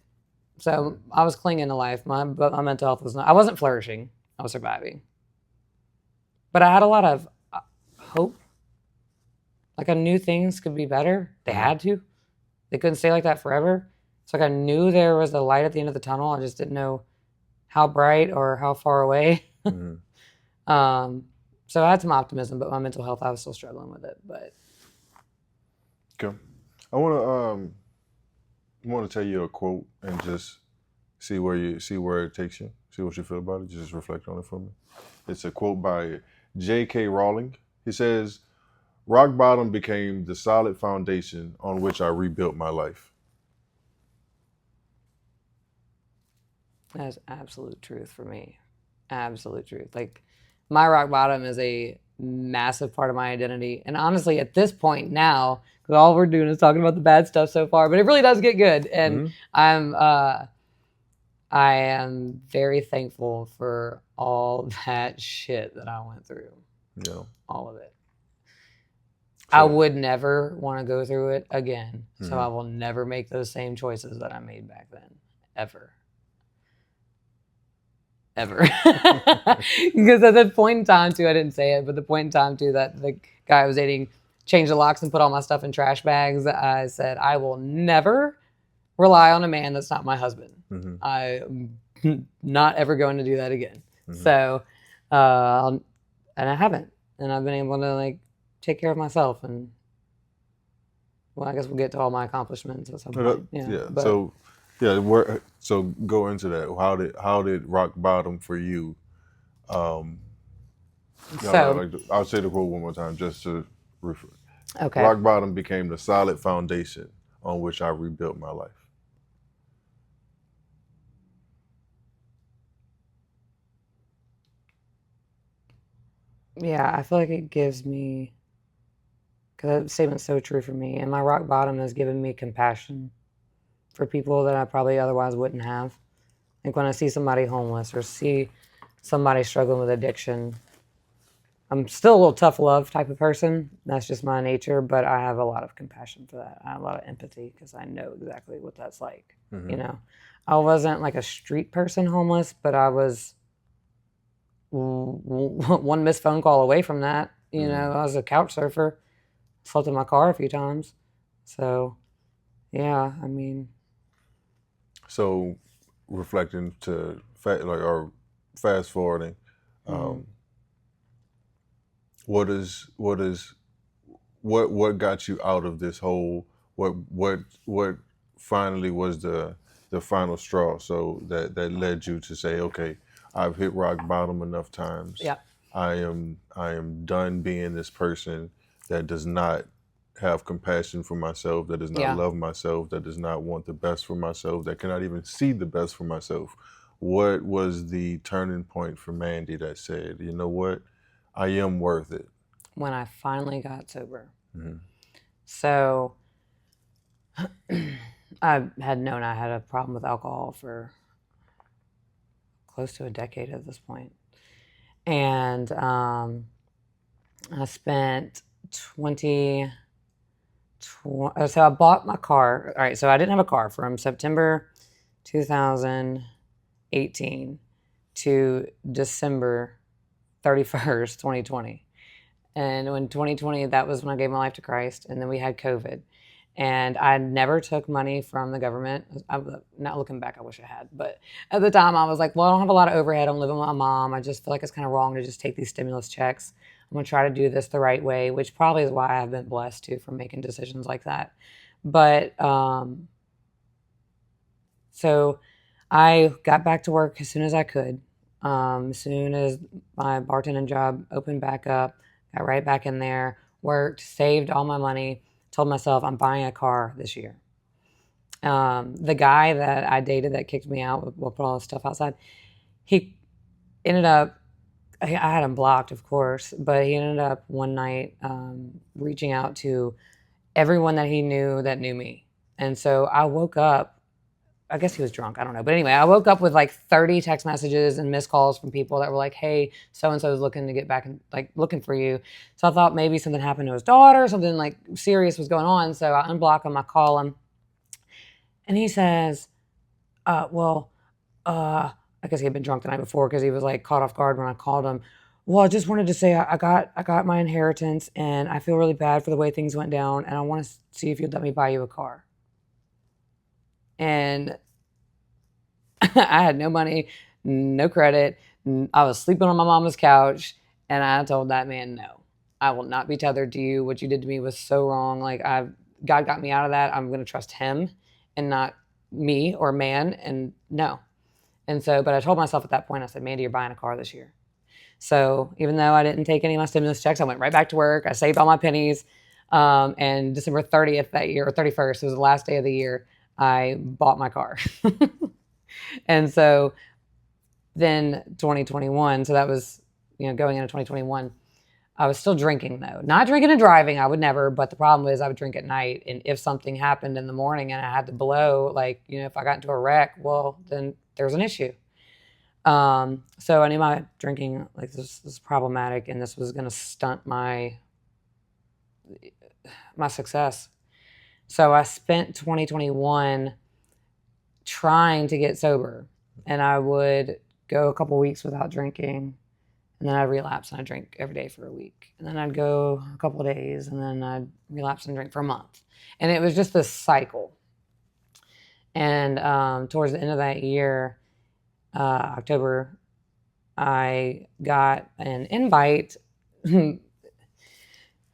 So I was clinging to life. My mental health I wasn't flourishing. I was surviving. But I had a lot of hope. Like I knew things could be better. They had to. They couldn't stay like that forever. It's like I knew there was a light at the end of the tunnel. I just didn't know how bright or how far away. Mm-hmm. So I had some optimism, but my mental health, I was still struggling with it. But okay, I want to tell you a quote and just see where it takes you. See what you feel about it. Just reflect on it for me. It's a quote by J.K. Rowling. He says, "Rock bottom became the solid foundation on which I rebuilt my life." That's absolute truth for me. Absolute truth. Like my rock bottom is a massive part of my identity. And honestly, at this point now, because all we're doing is talking about the bad stuff so far, but it really does get good. And I'm I am very thankful for all that shit that I went through. Yeah. All of it. So, I would never want to go through it again. So Mhm. I will never make those same choices that I made back then. Ever. Because at that point in time, too, I didn't say it, but the point in time, too, that the guy I was dating changed the locks and put all my stuff in trash bags, I said, I will never rely on a man that's not my husband. Mhm. I'm not ever going to do that again. Mhm. So, and I haven't. And I've been able to, like, take care of myself. And, well, I guess we'll get to all my accomplishments at some point. Yeah. But, So go into that. How did rock bottom for you? so, I'll say the quote one more time just to refer. okay. Rock bottom became the solid foundation on which I rebuilt my life. Yeah, I feel like it gives me, because that statement's so true for me. And my rock bottom has given me compassion for people that I probably otherwise wouldn't have. Like when I see somebody homeless or see somebody struggling with addiction, I'm still a little tough love type of person. That's just my nature, but I have a lot of compassion for that. I have a lot of empathy because I know exactly what that's like. Mhm. You know, I wasn't like a street person homeless, but I was one missed phone call away from that. You know, I was a couch surfer, slept in my car a few times. So, yeah, I mean, So reflecting to or fast forwarding, mhm. what got you out of this whole what finally was the final straw so that led you to say, okay, I've hit rock bottom enough times. Yeah. I am done being this person that does not have compassion for myself, that does not Yeah. love myself, that does not want the best for myself, that cannot even see the best for myself. What was the turning point for Mandy that said, you know what, I am worth it? When I finally got sober. Mhm. So I had known I had a problem with alcohol for close to a decade at this point. And I spent 20, so I bought my car. All right, so I didn't have a car from September 2018 to December 31st, 2020. And when 2020, that was when I gave my life to Christ. And then we had COVID. And I never took money from the government. I'm not looking back, I wish I had. But at the time, I was like, well, I don't have a lot of overhead. I'm living with my mom. I just feel like it's kind of wrong to just take these stimulus checks. I'm going to try to do this the right way, which probably is why I've been blessed too from making decisions like that. But so I got back to work as soon as I could. As soon as my bartending job opened back up, got right back in there, worked, saved all my money, told myself I'm buying a car this year. The guy that I dated that kicked me out, we'll put all this stuff outside, he ended up, I had him blocked, of course, but he ended up one night reaching out to everyone that he knew that knew me. And so I woke up, I guess he was drunk. I don't know. But anyway, I woke up with like 30 text messages and missed calls from people that were like, hey, so-and-so is looking to get back and like looking for you. So I thought maybe something happened to his daughter, something like serious was going on. So I unblock him, I call him. And he says, I guess he had been drunk the night before because he was like caught off guard when I called him. Well, I just wanted to say I got my inheritance and I feel really bad for the way things went down. And I want to see if you'd let me buy you a car. And I had no money, no credit. I was sleeping on my mama's couch. And I told that man, no, I will not be tethered to you. What you did to me was so wrong. Like God got me out of that. I'm going to trust him and not me or man. And no. And so, but I told myself at that point, I said, Mandy, you're buying a car this year. So even though I didn't take any of my stimulus checks, I went right back to work. I saved all my pennies. And December 30th that year, or 31st, it was the last day of the year, I bought my car. And so then 2021, so that was, going into 2021, I was still drinking though. Not drinking and driving, I would never, but the problem is I would drink at night. And if something happened in the morning and I had to blow, like, if I got into a wreck, well, then there's an issue. So I knew my drinking, like, this was problematic and this was going to stunt my success. So I spent 2021 trying to get sober, and I would go a couple weeks without drinking, and then I'd relapse and I'd drink every day for a week. And then I'd go a couple of days and then I'd relapse and drink for a month. And it was just this cycle. And towards the end of that year, October, I got an invite.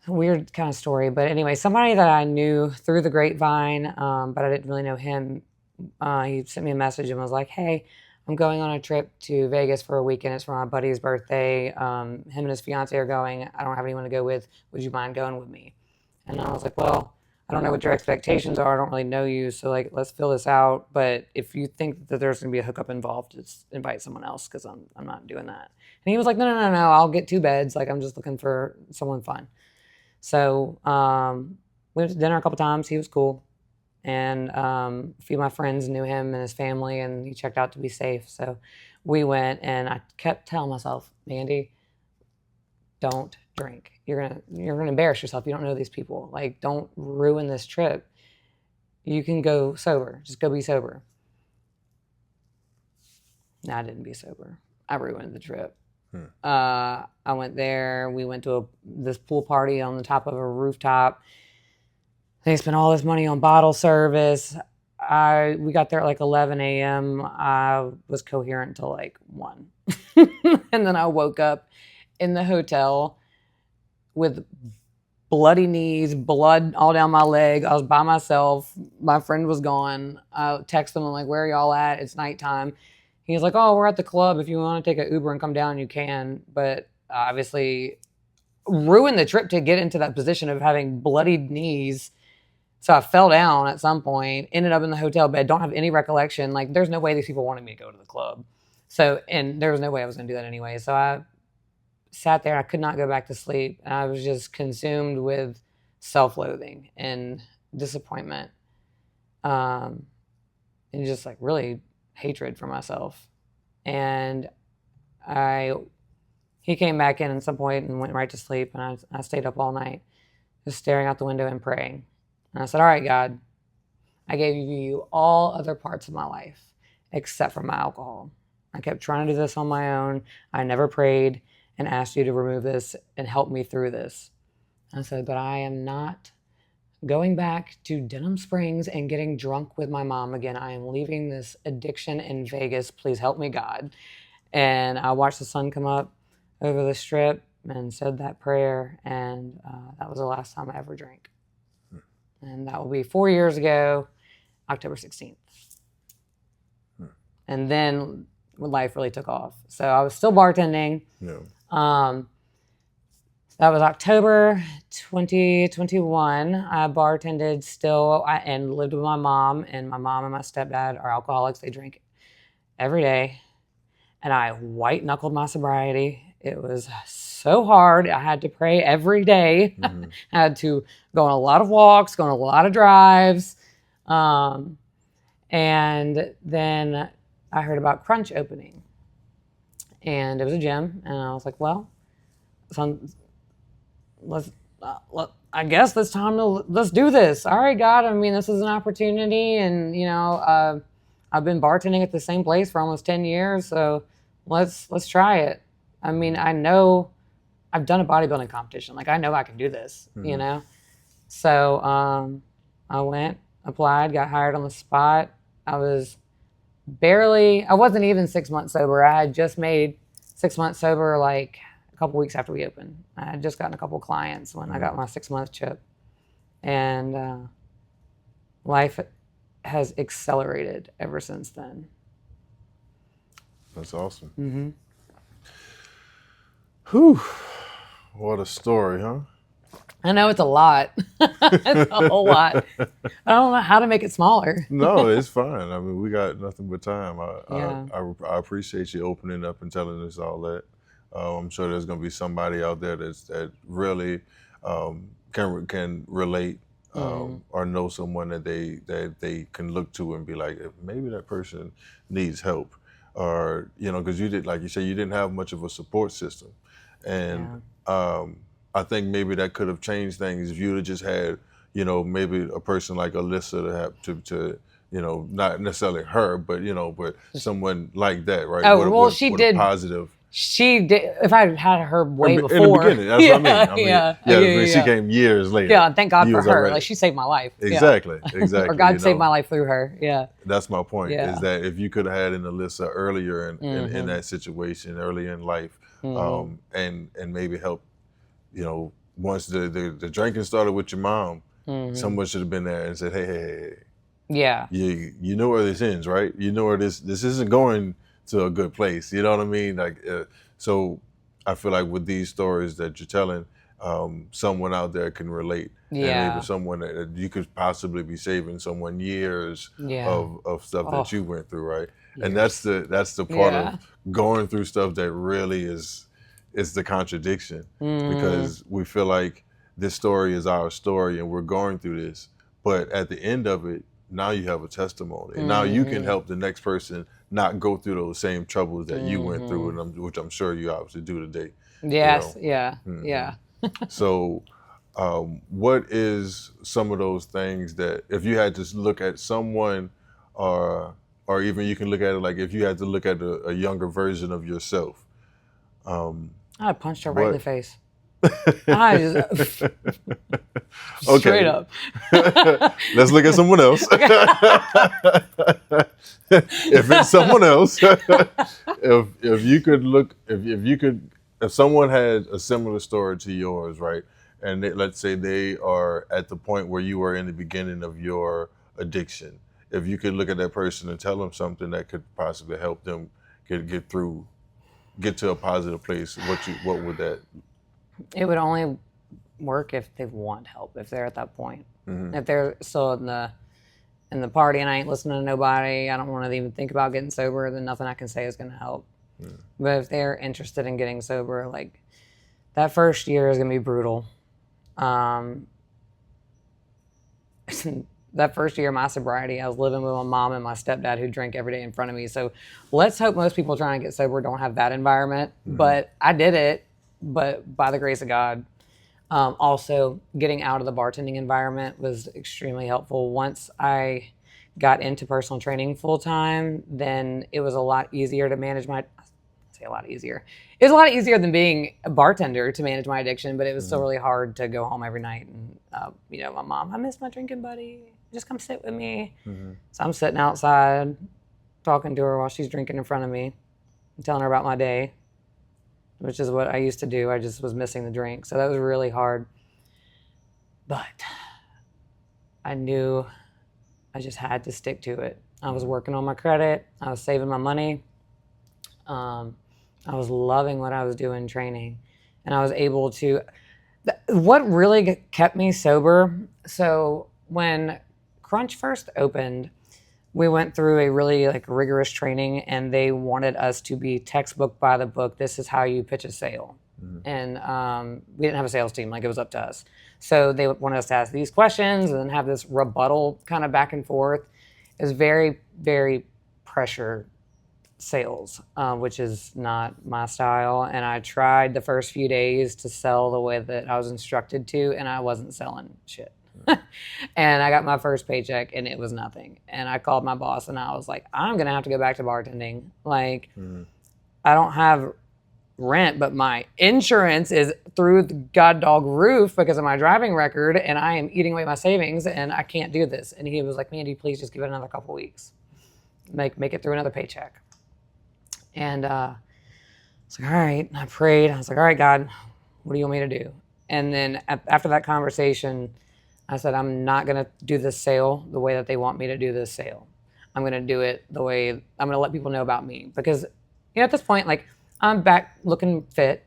Weird kind of story. But anyway, somebody that I knew through the grapevine, but I didn't really know him. He sent me a message and was like, hey, I'm going on a trip to Vegas for a weekend. It's for my buddy's birthday. Him and his fiance are going. I don't have anyone to go with. Would you mind going with me? And I was like, well, I don't know what your expectations are. I don't really know you. So, like, let's fill this out. But if you think that there's going to be a hookup involved, just invite someone else because I'm not doing that. And he was like, no. I'll get 2 beds. Like, I'm just looking for someone fun. So we went to dinner a couple times. He was cool. And a few of my friends knew him and his family, and he checked out to be safe. So we went, and I kept telling myself, Mandy, don't drink. You're gonna embarrass yourself. You don't know these people. Like, don't ruin this trip. You can go sober. Just go be sober. No, I didn't be sober. I ruined the trip. I went there. We went to this pool party on the top of a rooftop. They spent all this money on bottle service. We got there at like 11 a.m. I was coherent until like 1. And then I woke up in the hotel with bloody knees, blood all down my leg. I was by myself. My friend was gone. I texted him, I'm like, where are y'all at? It's nighttime. He's like, oh, we're at the club. If you want to take an Uber and come down, you can. But obviously ruined the trip to get into that position of having bloodied knees. So I fell down at some point, ended up in the hotel bed, don't have any recollection. Like, there's no way these people wanted me to go to the club. So, and there was no way I was going to do that anyway. So I sat there. I could not go back to sleep. And I was just consumed with self-loathing and disappointment. And just like really hatred for myself. And he came back in at some point and went right to sleep. And I stayed up all night just staring out the window and praying. And I said, all right, God, I gave you all other parts of my life except for my alcohol. I kept trying to do this on my own. I never prayed and asked you to remove this and help me through this. I said, but I am not going back to Denham Springs and getting drunk with my mom again. I am leaving this addiction in Vegas. Please help me, God. And I watched the sun come up over the strip and said that prayer. And that was the last time I ever drank. And that will be 4 years ago, October 16th. And then life really took off. So I was still bartending. Yeah. That was October 2021. I bartended still and lived with my mom. And my mom and my stepdad are alcoholics. They drink every day. And I white-knuckled my sobriety. It was so hard. I had to pray every day. Mm-hmm. I had to go on a lot of walks, go on a lot of drives. And then I heard about Crunch opening. And it was a gym. And I was like, well, I guess this time let's do this. All right, God. I mean, this is an opportunity. And, I've been bartending at the same place for almost 10 years. So let's try it. I mean, I know I've done a bodybuilding competition. Like, I know I can do this, mm-hmm. So I went, applied, got hired on the spot. I wasn't even 6 months sober. I had just made 6 months sober like a couple weeks after we opened. I had just gotten a couple clients when I got my 6-month chip. And life has accelerated ever since then. That's awesome. Mm-hmm. Whew. What a story, huh? I know it's a lot. It's a whole lot. I don't know how to make it smaller. No, it's fine. I mean, we got nothing but time. I appreciate you opening up and telling us all that. I'm sure there's going to be somebody out there that really can relate or know someone that they can look to and be like, maybe that person needs help, or because you did, like you said, you didn't have much of a support system, and I think maybe that could have changed things if you'd have just had maybe a person like Alyssa to have to not necessarily her, but but someone like that, right? Oh, well, she with did. A positive. She did. If I had her way before, in the beginning, that's what I mean. Yeah. She came years later. Yeah, thank God for her. Already. Like, she saved my life. Exactly. Or God saved my life through her. Yeah. That's my point. Yeah. Is that if you could have had an Alyssa earlier in that situation, earlier in life, and maybe help, once the drinking started with your mom, someone should have been there and said, hey. Yeah. You know where this ends, right? You know where this isn't going to a good place. You know what I mean? Like, so I feel like with these stories that you're telling, someone out there can relate. Yeah. And maybe someone that you could possibly be saving someone years of stuff that you went through, right? Years. And that's the part of going through stuff that really is the contradiction, because we feel like this story is our story and we're going through this, but at the end of it, now you have a testimony. And now you can help the next person not go through those same troubles that you went through, and which I'm sure you obviously do today. Yes, yeah. So what is some of those things that if you had to look at someone, or even you can look at it like if you had to look at a younger version of yourself? I punched her right in the face. Straight up. Let's look at someone else. If it's someone else, if someone had a similar story to yours, right? And let's say they are at the point where you were in the beginning of your addiction. If you could look at that person and tell them something that could possibly help them get to a positive place, what would that? It would only work if they want help, if they're at that point. If they're still in the party and I ain't listening to nobody, I don't want to even think about getting sober, then nothing I can say is going to help. But if they're interested in getting sober, like, that first year is going to be brutal. That first year of my sobriety, I was living with my mom and my stepdad who drank every day in front of me. So let's hope most people trying to get sober don't have that environment. But I did it, but by the grace of God. Also, getting out of the bartending environment was extremely helpful. Once I got into personal training full time, then it was a lot easier to manage my, a lot easier. It was a lot easier than being a bartender to manage my addiction, but it was still really hard to go home every night and, my mom, I miss my drinking buddy. Just come sit with me. So I'm sitting outside talking to her while she's drinking in front of me and telling her about my day, which is what I used to do. I just was missing the drink. So that was really hard. But I knew I just had to stick to it. I was working on my credit. I was saving my money. I was loving what I was doing training. And I was able to, what really kept me sober, so when Crunch first opened, we went through a really rigorous training, and they wanted us to be textbook by the book. This is how you pitch a sale. And we didn't have a sales team. It was up to us. So they wanted us to ask these questions and then have this rebuttal kind of back and forth. It was very, very pressure sales, which is not my style. And I tried the first few days to sell the way that I was instructed to, and I wasn't selling shit. And I got my first paycheck and it was nothing. And I called my boss and I was like, I'm going to have to go back to bartending. I don't have rent, but my insurance is through the god dog roof because of my driving record, and I am eating away my savings and I can't do this. And he was like, Mandy, please just give it another couple weeks. Make it through another paycheck. And I was like, all right. And I prayed. I was like, all right, God, what do you want me to do? And then after that conversation, I said, I'm not going to do this sale the way that they want me to do this sale. I'm going to do it the way I'm going to let people know about me. Because, at this point, I'm back looking fit.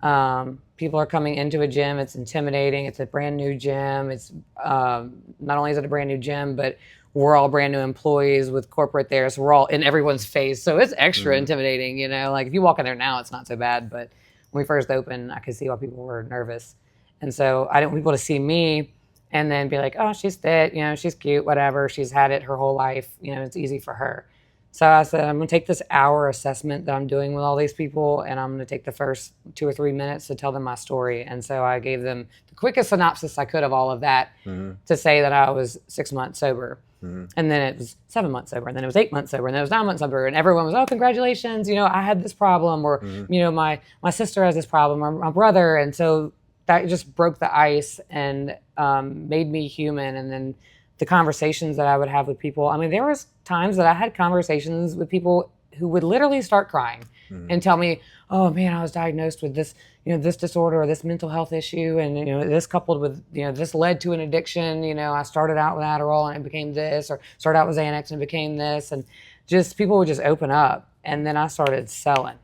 People are coming into a gym. It's intimidating. It's a brand new gym. It's not only is it a brand new gym, but we're all brand new employees with corporate there. So we're all in everyone's face. So it's extra intimidating, if you walk in there now, it's not so bad. But when we first opened, I could see why people were nervous. And so I didn't want people to see me and then be like, oh, she's fit, she's cute, whatever. She's had it her whole life. It's easy for her. So I said, I'm going to take this hour assessment that I'm doing with all these people, and I'm going to take the first 2 or 3 minutes to tell them my story. And so I gave them the quickest synopsis I could of all of that to say that I was 6 months sober. And then it was 7 months sober, and then it was 8 months sober, and then it was 9 months sober, and everyone was, oh, congratulations, I had this problem, or, my sister has this problem, or my brother. And so that just broke the ice and made me human. And then the conversations that I would have with people, there was times that I had conversations with people who would literally start crying and tell me, oh man, I was diagnosed with this, this disorder or this mental health issue. And, this coupled with, this led to an addiction. I started out with Adderall and it became this, or started out with Xanax and it became this. And just people would just open up. And then I started selling.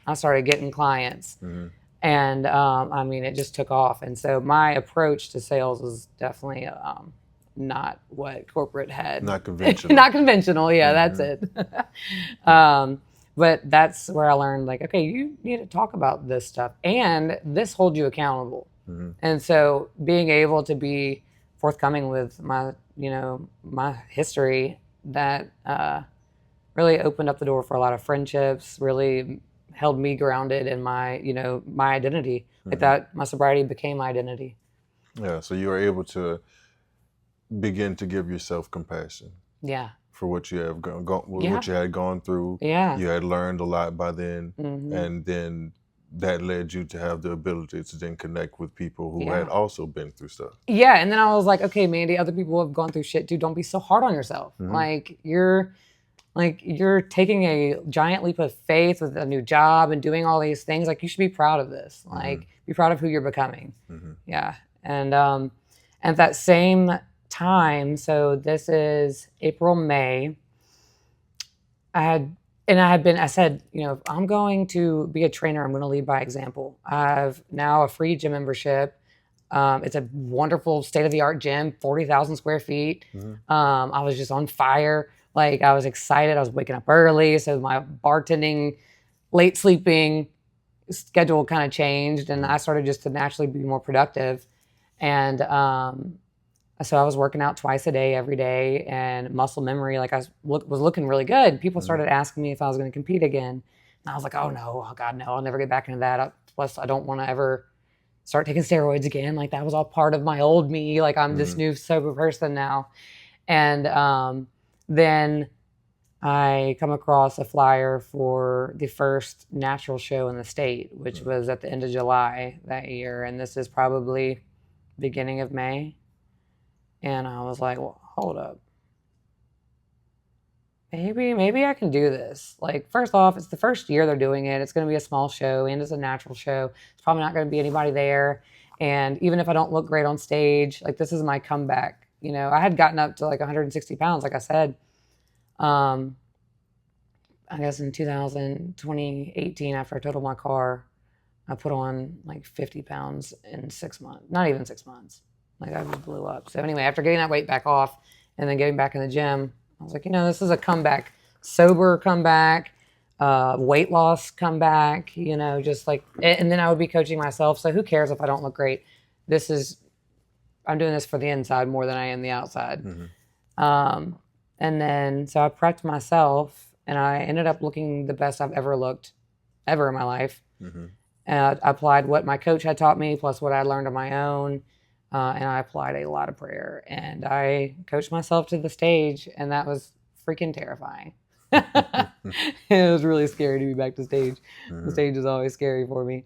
I started getting clients. And it just took off. And so my approach to sales was definitely not what corporate had. Not conventional. Not conventional. Yeah, that's it. But that's where I learned, like, okay, you need to talk about this stuff, and this holds you accountable. And so being able to be forthcoming with my, my history, that really opened up the door for a lot of friendships, really held me grounded in my, my identity. Like that, my sobriety became my identity. Yeah, so you were able to begin to give yourself compassion. Yeah. For what you have what you had gone through. Yeah. You had learned a lot by then, and then that led you to have the ability to then connect with people who had also been through stuff. Yeah, and then I was like, okay, Mandy, other people have gone through shit too. Don't be so hard on yourself. You're taking a giant leap of faith with a new job and doing all these things. Like, you should be proud of this. Like, be proud of who you're becoming. Yeah. And at that same time, so this is April, May, I said, if I'm going to be a trainer, I'm going to lead by example. I have now a free gym membership. It's a wonderful state-of-the-art gym, 40,000 square feet. I was just on fire. Like, I was excited. I was waking up early. So my bartending, late sleeping schedule kind of changed, and I started just to naturally be more productive. And so I was working out twice a day, every day, and muscle memory, like I was looking really good. People started asking me if I was going to compete again. And I was like, oh no, oh God, no, I'll never get back into that. Plus, I don't want to ever start taking steroids again. Like, that was all part of my old me. Like, I'm this new sober person now. And then I come across a flyer for the first natural show in the state, which was at the end of July that year. And this is probably beginning of May. And I was like, well, hold up. Maybe I can do this. Like, first off, it's the first year they're doing it. It's going to be a small show, and it's a natural show. It's probably not going to be anybody there. And even if I don't look great on stage, like, this is my comeback. I had gotten up to like 160 pounds, like I said. I guess in 2018, after I totaled my car, I put on like 50 pounds in 6 months. Not even 6 months. Like, I just blew up. So anyway, after getting that weight back off and then getting back in the gym, I was like, this is a comeback. Sober comeback, weight loss comeback, just like, and then I would be coaching myself. So who cares if I don't look great? I'm doing this for the inside more than I am the outside. And then, so I prepped myself, and I ended up looking the best I've ever looked in my life. And I applied what my coach had taught me, plus what I learned on my own. And I applied a lot of prayer, and I coached myself to the stage, and that was freaking terrifying. It was really scary to be back to stage. The stage is always scary for me.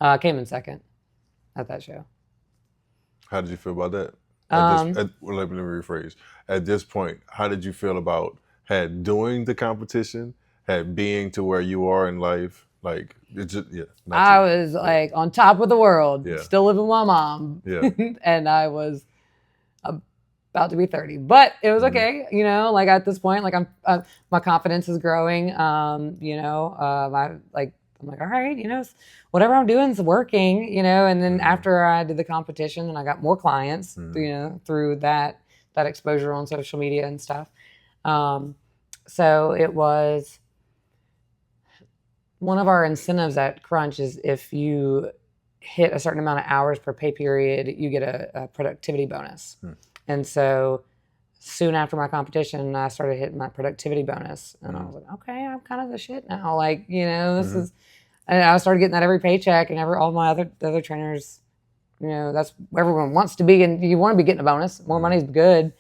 I came in second at that show. How did you feel about that? Let me rephrase. At this point, how did you feel about doing the competition, being to where you are in life? Like, I was like on top of the world, still living with my mom. And I was about to be 30, but it was okay. Like, at this point, like, my confidence is growing. I'm like, all right, whatever I'm doing is working, and then after I did the competition, and I got more clients, through that exposure on social media and stuff. So it was one of our incentives at Crunch is if you hit a certain amount of hours per pay period, you get a productivity bonus. And so soon after my competition, I started hitting my productivity bonus. And I was like, okay, I'm kind of the shit now. Like, this is, and I started getting that every paycheck, and all my other trainers, that's everyone wants to be, and you want to be getting a bonus. More money's good.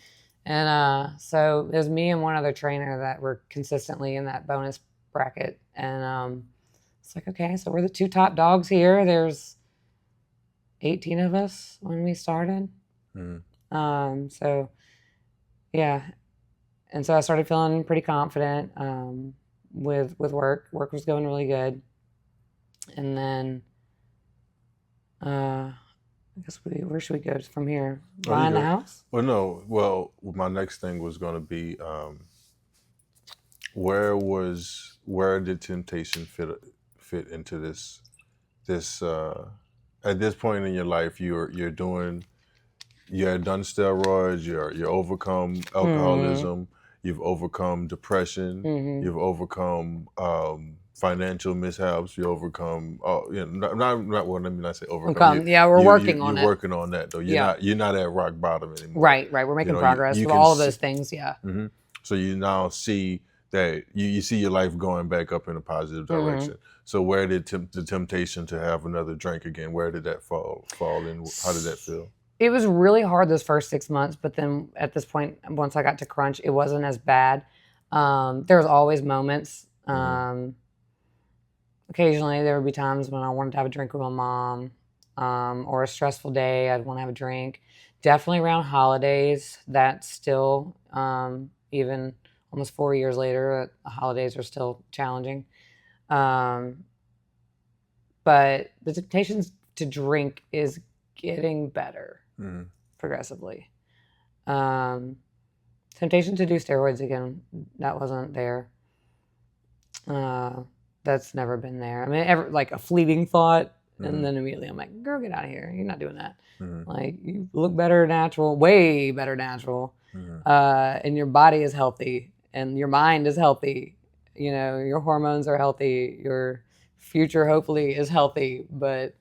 And so it was me and one other trainer that were consistently in that bonus bracket. And it's like, okay, so we're the 2 top dogs here. There's 18 of us when we started. So yeah. And so I started feeling pretty confident with work. Work was going really good. And then I guess where should we go from here? Buying the house? Well, no. Well, my next thing was going to be where did temptation fit into this at this point in your life? You had done steroids. You're overcome alcoholism. You've overcome depression. You've overcome financial mishaps. You overcome. Not well. Let me not say overcome. We're working on it. You're working on that though. You're not at rock bottom anymore. Right. We're making progress with all of those things. Yeah. So you now see that you see your life going back up in a positive direction. So where did the temptation to have another drink again? Where did that fall in? How did that feel? It was really hard those first 6 months, but then at this point, once I got to Crunch, it wasn't as bad. There was always moments. Occasionally, there would be times when I wanted to have a drink with my mom, or a stressful day, I'd want to have a drink. Definitely around holidays, that's still, even almost 4 years later, the holidays are still challenging. But the temptations to drink is getting better progressively. Temptation to do steroids again, that wasn't there. That's never been there. I mean, ever like a fleeting thought, and then immediately I'm like, girl, get out of here. You're not doing that. Like, you look better natural, way better natural. And your body is healthy, and your mind is healthy. Your hormones are healthy. Your future, hopefully, is healthy. But,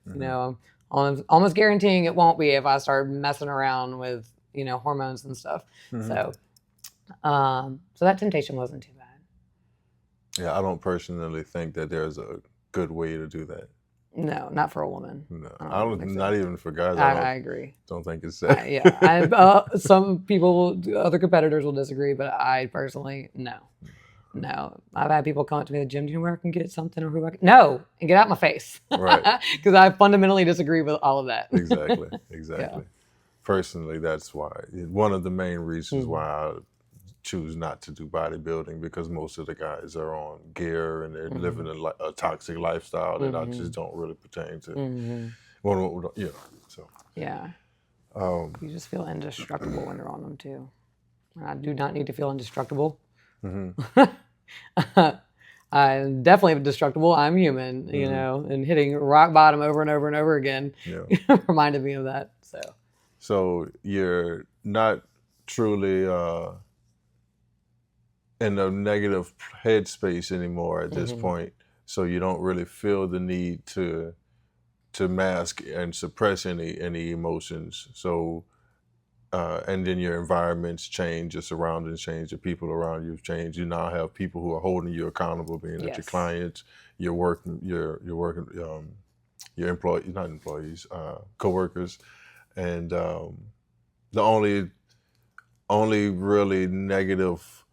I'm almost guaranteeing it won't be if I start messing around with, hormones and stuff. So that temptation wasn't too bad. Yeah, I don't personally think that there's a good way to do that. No, not for a woman. No, not even for guys. I agree. Don't think it's safe. Some people, other competitors will disagree, but I personally, no. I've had people come up to me at the gym, do you know where I can get something or who I can? No, and get out my face. Right. Because I fundamentally disagree with all of that. Exactly. Yeah. Personally, that's why. One of the main reasons why I choose not to do bodybuilding, because most of the guys are on gear and they're living a toxic lifestyle that I just don't really pertain to. So. Yeah. You just feel indestructible when you're on them too. I do not need to feel indestructible. I'm definitely destructible. I'm human, and hitting rock bottom over and over and over again reminded me of that. So you're not truly in a negative headspace anymore at this point, so you don't really feel the need to mask and suppress any emotions. So, and then your environments change, your surroundings change, the people around you change. You now have people who are holding you accountable, being that your clients, your employees, not employees, coworkers, and the only really negative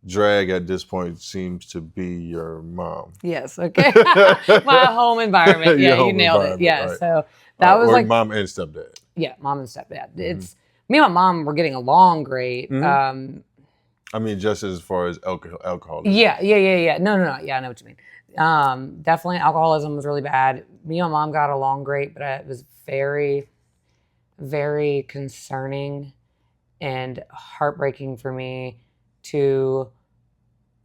drag at this point seems to be your mom. Yes. Okay. My home environment. Yeah, you nailed it. Yeah. Right. So that was like mom and stepdad. Yeah, mom and stepdad. It's me and my mom were getting along great. I mean, just as far as alcoholism. Yeah. No. Yeah, I know what you mean. Definitely, alcoholism was really bad. Me and my mom got along great, but it was very, very concerning and heartbreaking for me to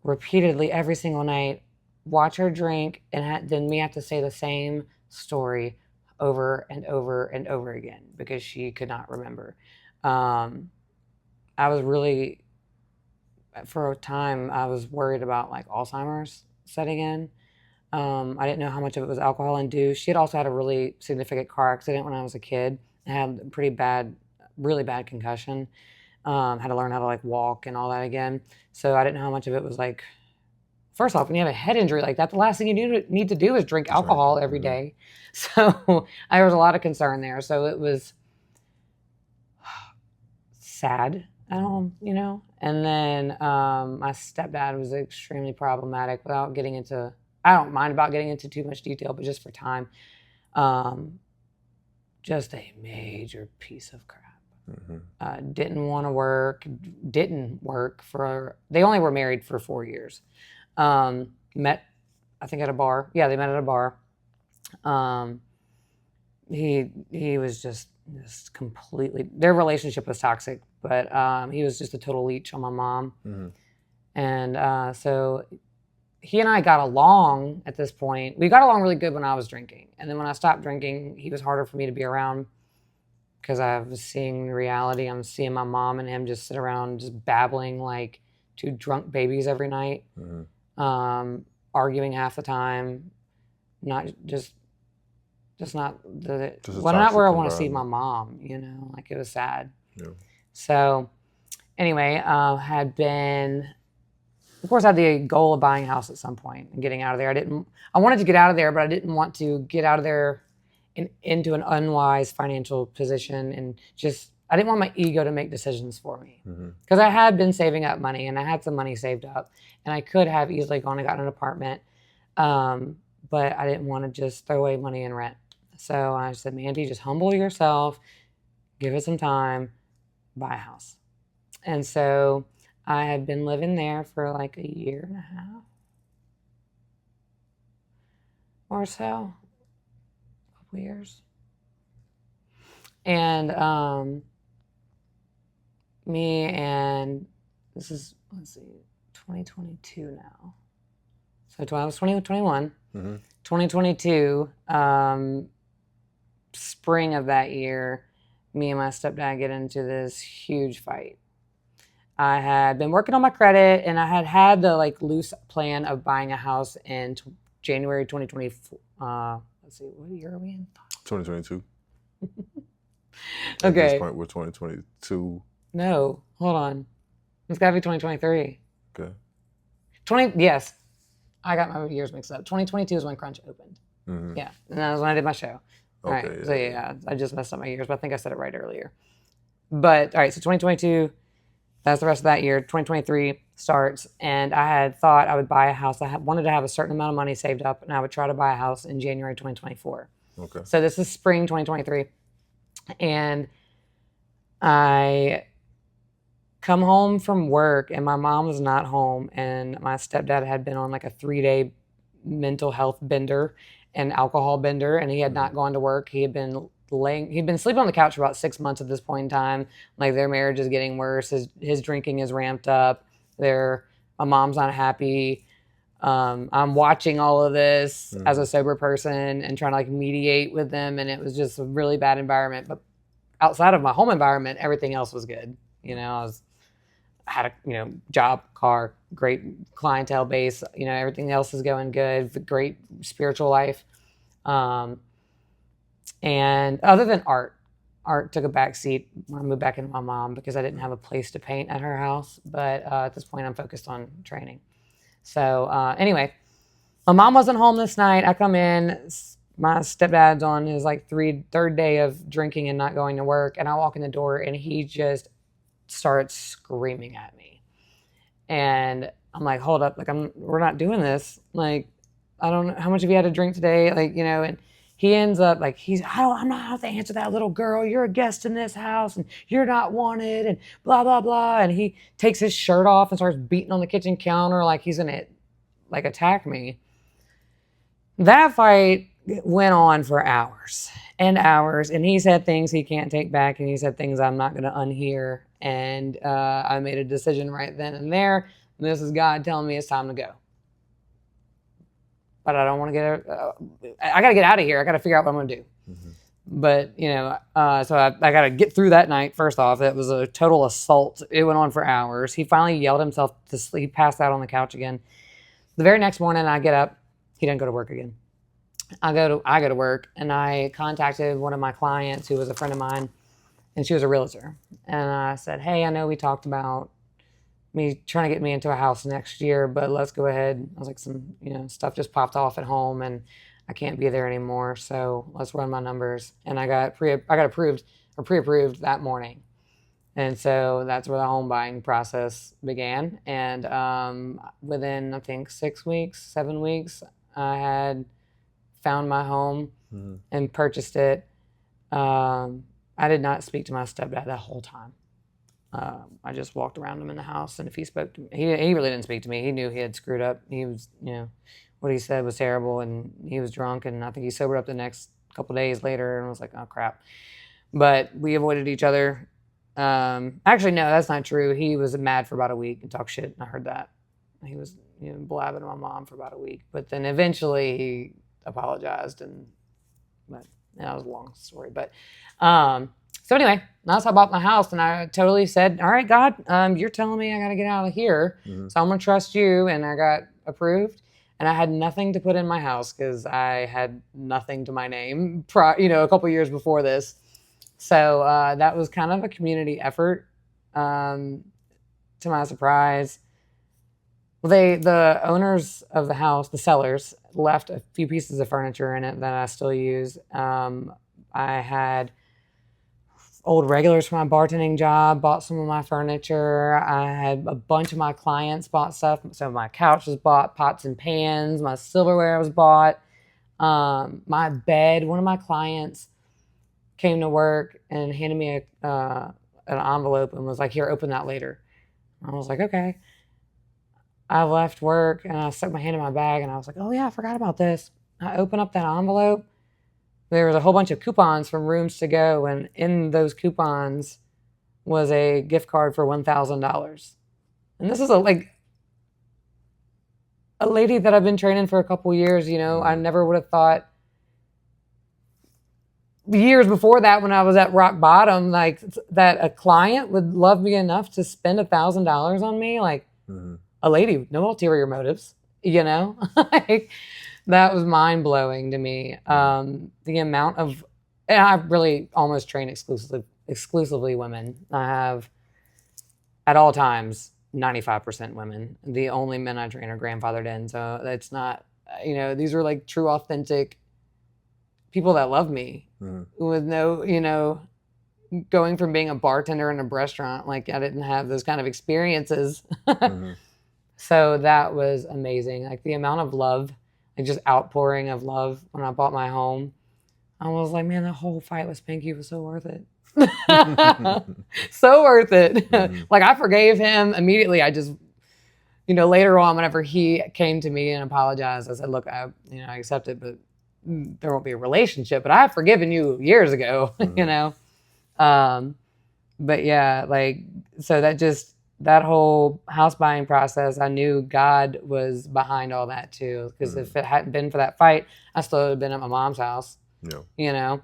repeatedly every single night watch her drink and then me have to say the same story over and over and over again because she could not remember. I was really, for a time, I was worried about like Alzheimer's setting in. I didn't know how much of it was alcohol induced. She had also had a really significant car accident when I was a kid. I had a pretty bad, really bad concussion. Had to learn how to like walk and all that again. So I didn't know how much of it was like, first off, when you have a head injury like that, the last thing you need to do is drink alcohol every day. So there was a lot of concern there. So it was sad at home, you know. And then my stepdad was extremely problematic. Without getting into, I don't mind about getting into too much detail, but just for time, just a major piece of crap. Didn't want to work. Didn't work for. They only were married for 4 years. Met, I think, at a bar. Yeah, they met at a bar. He was just completely. Their relationship was toxic, but he was just a total leech on my mom. And so he and I got along at this point. We got along really good when I was drinking, and then when I stopped drinking, he was harder for me to be around because I was seeing reality. I'm seeing my mom and him just sit around just babbling like two drunk babies every night. Arguing half the time, not not where I want to see my mom, you know, like it was sad. Yeah. So anyway, of course I had the goal of buying a house at some point and getting out of there. I wanted to get out of there, but I didn't want to get out of there into an unwise financial position, and I didn't want my ego to make decisions for me. Because I had been saving up money and I had some money saved up and I could have easily gone and gotten an apartment. But I didn't want to just throw away money in rent. So I said, Mandy, just humble yourself, give it some time, buy a house. And so I had been living there for like a year and a half or so, a couple years. And me and this is, 2022 now. So I was 21. 2022, spring of that year, me and my stepdad get into this huge fight. I had been working on my credit, and I had the like loose plan of buying a house in January 2024. Let's see, what year are we in? 2022. Okay. At this point, we're 2022. No, hold on. It's got to be 2023. Okay. Yes. I got my years mixed up. 2022 is when Crunch opened. Yeah. And that was when I did my show. All right. So yeah, I just messed up my years, but I think I said it right earlier. But all right, so 2022, that's the rest of that year. 2023 starts, and I had thought I would buy a house. I wanted to have a certain amount of money saved up, and I would try to buy a house in January 2024. Okay. So this is spring 2023. And I come home from work, and my mom was not home, and my stepdad had been on like a 3-day mental health bender and alcohol bender, and he had not gone to work. He'd been sleeping on the couch for about 6 months at this point in time. Like, their marriage is getting worse. His drinking is ramped up. My mom's not happy. I'm watching all of this as a sober person and trying to like mediate with them, and it was just a really bad environment. But outside of my home environment, everything else was good. You know, I had a job, car, great clientele base. You know, everything else is going good. Great spiritual life. And other than art took a back seat when I moved back into my mom because I didn't have a place to paint at her house. But at this point, I'm focused on training. So anyway, my mom wasn't home this night. I come in. My stepdad's on his like third day of drinking and not going to work. And I walk in the door, and he just starts screaming at me. And I'm like, hold up, like we're not doing this. Like, I don't know how much have you had to drink today? Like, you know, and he ends up like, I'm not have to answer that little girl. You're a guest in this house and you're not wanted and blah, blah, blah. And he takes his shirt off and starts beating on the kitchen counter like he's gonna like attack me. That fight went on for hours and hours, and he said things he can't take back, and he said things I'm not gonna unhear. And I made a decision right then and there. And this is God telling me it's time to go. But I don't want to I got to get out of here. I got to figure out what I'm going to do. But, you know, so I got to get through that night. First off, it was a total assault. It went on for hours. He finally yelled himself to sleep, passed out on the couch again. The very next morning I get up. He didn't go to work again. I go to work, and I contacted one of my clients who was a friend of mine, and she was a realtor. And I said, hey, I know we talked about me trying to get me into a house next year, but let's go ahead. I was like, some, stuff just popped off at home and I can't be there anymore. So let's run my numbers. And I got pre-approved that morning. And so that's where the home buying process began. And within, I think, 7 weeks, I had found my home and purchased it. I did not speak to my stepdad that whole time. I just walked around him in the house, and if he spoke to me, he really didn't speak to me. He knew he had screwed up. He was, what he said was terrible, and he was drunk, and I think he sobered up the next couple days later and was like, oh, crap. But we avoided each other. Actually, no, that's not true. He was mad for about a week and talked shit, and I heard that. He was blabbing to my mom for about a week. But then eventually he apologized, but that was a long story. But so anyway, that's how I bought my house, and I totally said, all right, God, you're telling me I got to get out of here, so I'm going to trust you, and I got approved, and I had nothing to put in my house because I had nothing to my name, a couple years before this. So that was kind of a community effort. To my surprise, the owners of the house, the sellers, left a few pieces of furniture in it that I still use. I had old regulars from my bartending job bought some of my furniture. I had a bunch of my clients bought stuff. Some of my couch was bought, pots and pans. My silverware was bought. My bed, one of my clients came to work and handed me an envelope and was like, here, open that later. I was like, okay. I left work and I stuck my hand in my bag and I was like, oh yeah, I forgot about this. I opened up that envelope. There was a whole bunch of coupons from Rooms to Go, and in those coupons was a gift card for $1,000. And this is a lady that I've been training for a couple years. I never would have thought years before that, when I was at rock bottom, like that a client would love me enough to spend $1,000 on me, like a lady with no ulterior motives, like, that was mind blowing to me. The amount of, and I've really almost trained exclusively women. I have at all times 95% women. The only men I train are grandfathered in, so that's not, these are like true, authentic people that love me with no, going from being a bartender in a restaurant, like I didn't have those kind of experiences. So that was amazing. Like the amount of love, like just outpouring of love when I bought my home. I was like, man, that whole fight with Spanky was so worth it. So worth it. Like I forgave him immediately. I just, later on, whenever he came to me and apologized, I said, look, I accept it, but there won't be a relationship, but I've forgiven you years ago, But yeah, like, so that whole house buying process, I knew God was behind all that too. Because if it hadn't been for that fight, I still would have been at my mom's house. Yeah.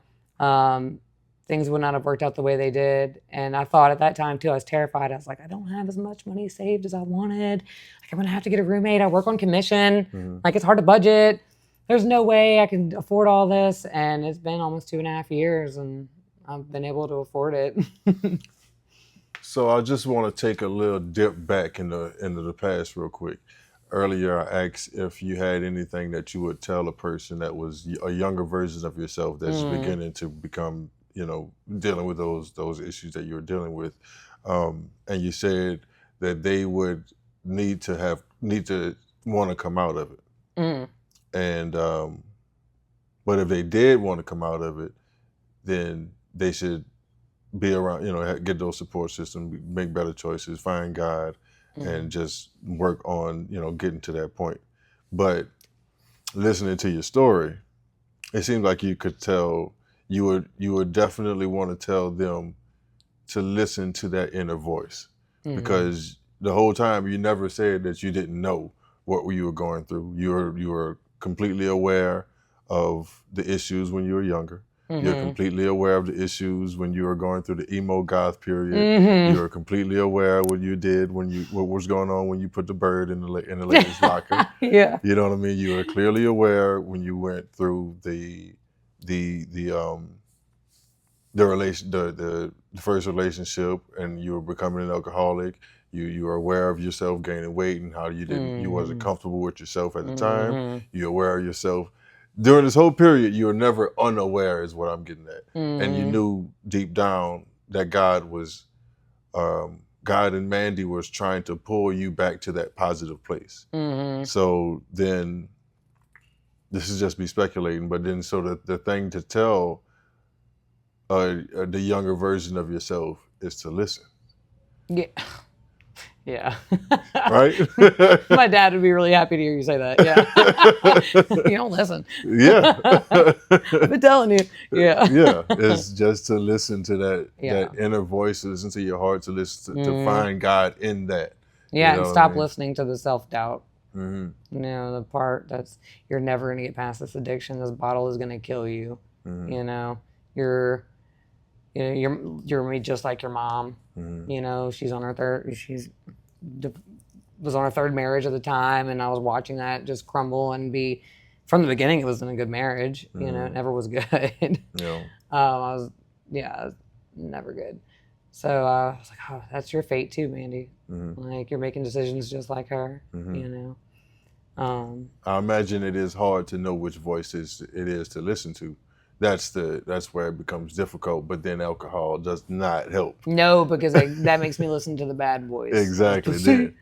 Things would not have worked out the way they did. And I thought at that time too, I was terrified. I was like, I don't have as much money saved as I wanted. Like, I'm going to have to get a roommate. I work on commission. Like, it's hard to budget. There's no way I can afford all this. And it's been almost 2.5 years and I've been able to afford it. So I just want to take a little dip back into the past real quick. Earlier, I asked if you had anything that you would tell a person that was a younger version of yourself that's beginning to become, dealing with those issues that you're dealing with. And you said that they would need to want to come out of it. And but if they did want to come out of it, then they should be around, get those support systems, make better choices, find God, and just work on, getting to that point. But listening to your story, it seems like you could tell, you would definitely want to tell them to listen to that inner voice, because the whole time you never said that you didn't know what you were going through. You were completely aware of the issues when you were younger. You're completely aware of the issues when you were going through the emo goth period. Mm-hmm. You were completely aware what you did what was going on when you put the bird in the ladies' locker. Yeah. You know what I mean? You were clearly aware when you went through the first relationship and you were becoming an alcoholic. You were aware of yourself gaining weight and how you wasn't comfortable with yourself at the time. You're aware of yourself. During this whole period, you were never unaware is what I'm getting at. And you knew deep down that God and Mandy was trying to pull you back to that positive place. So then, this is just me speculating, but then so the thing to tell the younger version of yourself is to listen. Yeah. Yeah. Right? My dad would be really happy to hear you say that. Yeah. You don't listen. Yeah. I've been telling you. Yeah. Yeah. It's just to listen to that inner voice, to listen to your heart, to listen to find God in that. Yeah, You know and what stop I mean? listening to the self-doubt. You know, the part that's you're never going to get past this addiction. This bottle is going to kill you. You know, you're just like your mom. You know, was on her third marriage at the time, and I was watching that just crumble and be. From the beginning, it wasn't a good marriage. You know, it never was good. Yeah. I was never good. So I was like, oh, that's your fate too, Mandy. Like you're making decisions just like her. You know. I imagine it is hard to know which voices it is to listen to. That's where it becomes difficult. But then alcohol does not help. No, because that makes me listen to the bad voice. Exactly.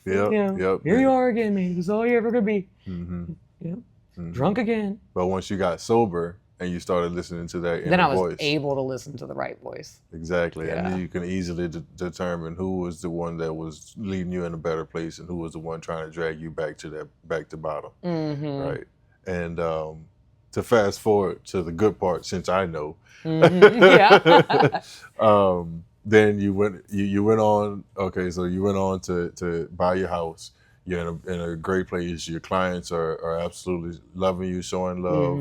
Yep. Yep. Here you are again, Mandy. This is all you're ever gonna be. Yep. Drunk again. But once you got sober and you started listening to that inner voice, then I was able to listen to the right voice. Exactly. Yeah. And then you can easily determine who was the one that was leading you in a better place and who was the one trying to drag you back to bottom. Right. And to fast forward to the good part, since I know, Yeah. then you went on. Okay, so you went on to buy your house. You're in a great place. Your clients are absolutely loving you, showing love.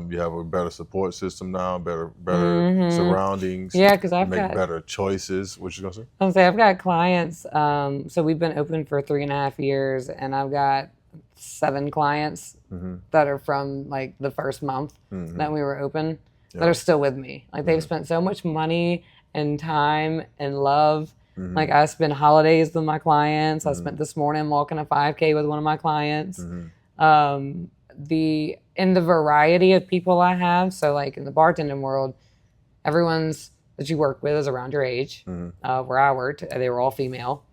You have a better support system now, better surroundings. Yeah, because I've got better choices. What you gonna say? I'll say I've got clients. So we've been open for 3.5 years, and I've got 7 clients that are from like the first month that we were open that are still with me. Like they've spent so much money and time and love. Like I spend holidays with my clients. I spent this morning walking a 5K with one of my clients. In the variety of people I have, so like in the bartending world, everyone's that you work with is around your age. Where I worked, they were all female.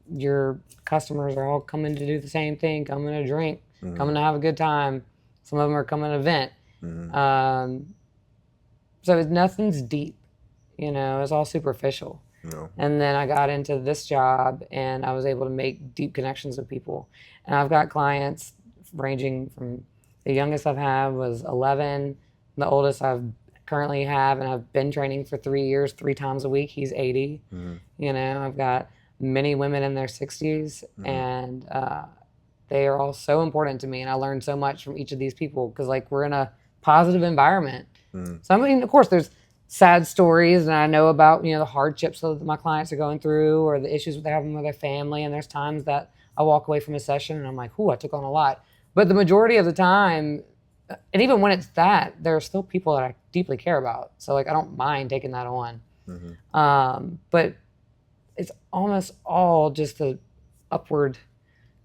Your customers are all coming to do the same thing, coming to drink, coming to have a good time. Some of them are coming to vent. So nothing's deep, you know, it's all superficial. No. And then I got into this job and I was able to make deep connections with people. And I've got clients ranging from the youngest I've had was 11. The oldest I've currently have, and I've been training for 3 years, 3 times a week. He's 80. You know, I've got many women in their 60s, and they are all so important to me. And I learned so much from each of these people because, like, we're in a positive environment. So, I mean, of course, there's sad stories, and I know about, you know, the hardships that my clients are going through or the issues they're having with their family. And there's times that I walk away from a session and I'm like, ooh, I took on a lot. But the majority of the time, and even when it's that, there are still people that I deeply care about. So, like, I don't mind taking that on. But it's almost all just the upward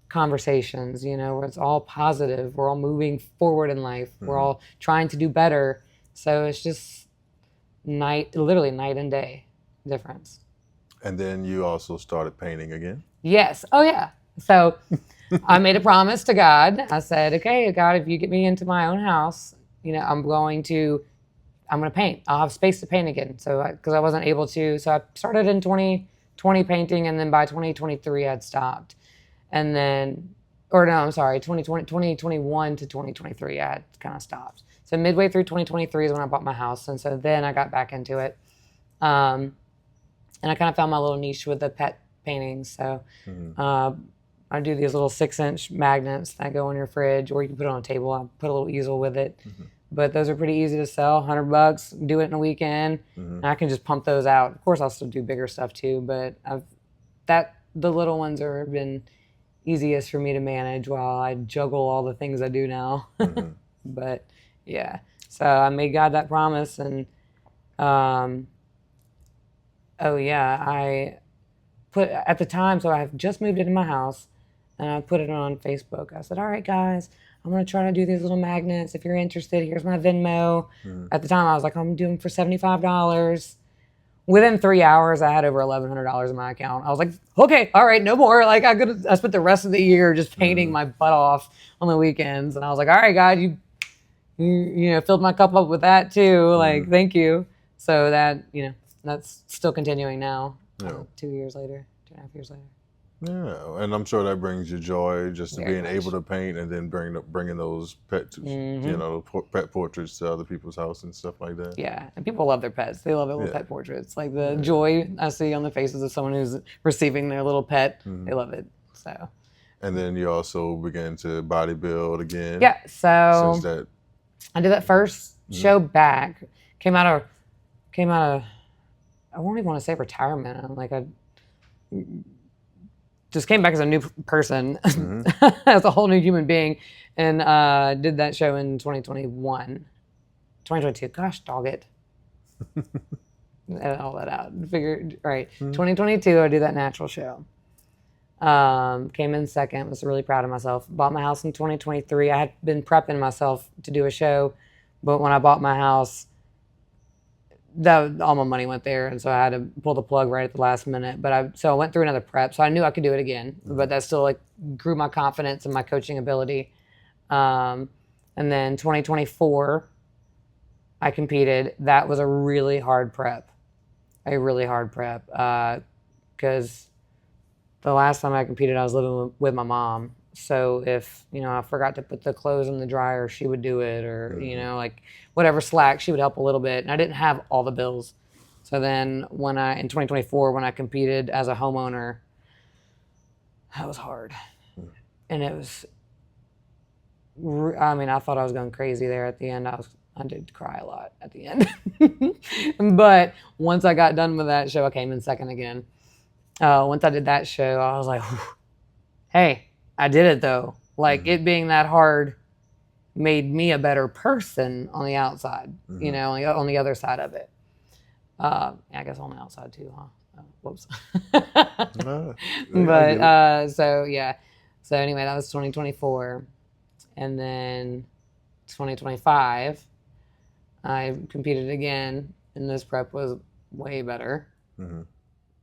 conversations, you know, where it's all positive. We're all moving forward in life. We're all trying to do better. So it's just literally night and day difference. And then you also started painting again? Yes. Oh, yeah. So I made a promise to God. I said, okay, God, if you get me into my own house, you know, I'm going to paint. I'll have space to paint again. So, because I wasn't able to. So I started in 2020 painting, and then by 2023, I'd stopped. And then, 2021 to 2023, I had kind of stopped. So midway through 2023 is when I bought my house. And so then I got back into it. And I kind of found my little niche with the pet paintings. So I do these little 6-inch magnets that go in your fridge, or you can put it on a table. I put a little easel with it. but those are pretty easy to sell. $100, do it in a weekend, and I can just pump those out. Of course, I'll still do bigger stuff too, but the little ones have been easiest for me to manage while I juggle all the things I do now. But yeah, so I made God that promise, and I put at the time. So I just moved into my house, and I put it on Facebook. I said, "All right, guys, I'm gonna try to do these little magnets. If you're interested, here's my Venmo." At the time, I was like, "I'm doing for $75." Within 3 hours, I had over $1,100 in my account. I was like, "Okay, all right, no more." Like I spent the rest of the year just painting my butt off on the weekends, and I was like, "All right, God, you filled my cup up with that too. Like, thank you." So that that's still continuing now. 2 years later, 2.5 years later. Yeah, and I'm sure that brings you joy just Very being much. able to paint and then bringing those pet, pet portraits to other people's house and stuff like that. Yeah, and people love their pets. They love their little pet portraits. Like the joy I see on the faces of someone who's receiving their little pet. They love it. So. And then you also began to bodybuild again. Yeah, so Since that, I did that first show back. Came out of, I won't even want to say retirement. I'm like, I just came back as a new person, as a whole new human being, and did that show in 2022. Gosh, dog it. Edit all that out. Figured, right. 2022, I did that natural show. Came in second, was really proud of myself. Bought my house in 2023. I had been prepping myself to do a show, but when I bought my house, all my money went there, and so I had to pull the plug right at the last minute. So I went through another prep, so I knew I could do it again, but that still grew my confidence and my coaching ability. And then 2024, I competed. That was a really hard prep, because the last time I competed, I was living with my mom. So if, I forgot to put the clothes in the dryer, she would do it, or, whatever slack, she would help a little bit. And I didn't have all the bills. So then in 2024, when I competed as a homeowner, that was hard. And it was, I thought I was going crazy there at the end. I did cry a lot at the end. But once I got done with that show, I came in second again. Once I did that show, I was like, hey, I did it though. It being that hard made me a better person on the outside, on the other side of it. I guess on the outside too, huh? Whoops. So yeah. So anyway, that was 2024. And then 2025, I competed again, and this prep was way better.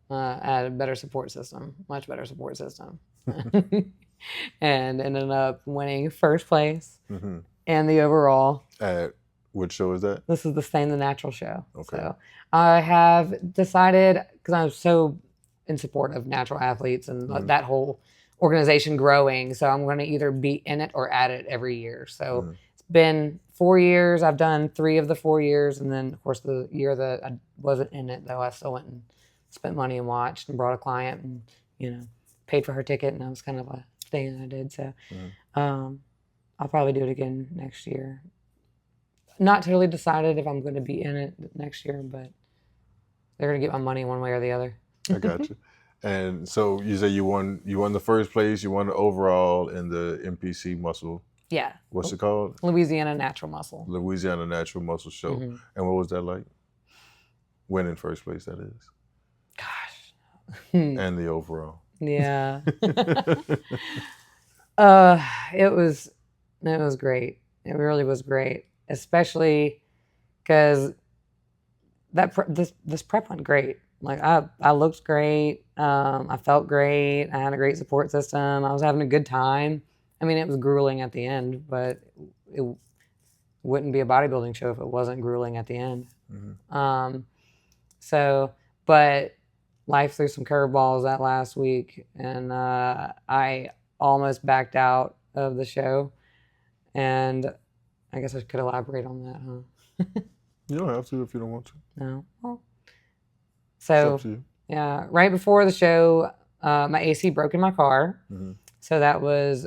I had a better support system, much better support system. And ended up winning first place and the overall. At what show is that? This is the Staying the Natural show. Okay. So I have decided, because I'm so in support of natural athletes and that whole organization growing, so I'm going to either be in it or at it every year. So it's been 4 years. I've done 3 of the 4 years, and then of course the year that I wasn't in it, though, I still went and spent money and watched and brought a client and paid for her ticket, and that was kind of a thing that I did. So I'll probably do it again next year. Not totally decided if I'm going to be in it next year, but they're going to get my money one way or the other. I got you. And so you say you won the first place, you won the overall in the MPC muscle. Yeah. What's it called? Louisiana Natural Muscle. Louisiana Natural Muscle Show. And what was that like? Winning first place, that is. Gosh. And the overall. Yeah. It was great. It really was great, especially because this prep went great. I looked great. I felt great. I had a great support system. I was having a good time. It was grueling at the end, but it wouldn't be a bodybuilding show if it wasn't grueling at the end. But life threw some curveballs that last week, and I almost backed out of the show. And I guess I could elaborate on that, huh? You don't have to if you don't want to. No. Well, It's up to you. yeah, right before the show, my AC broke in my car. So that was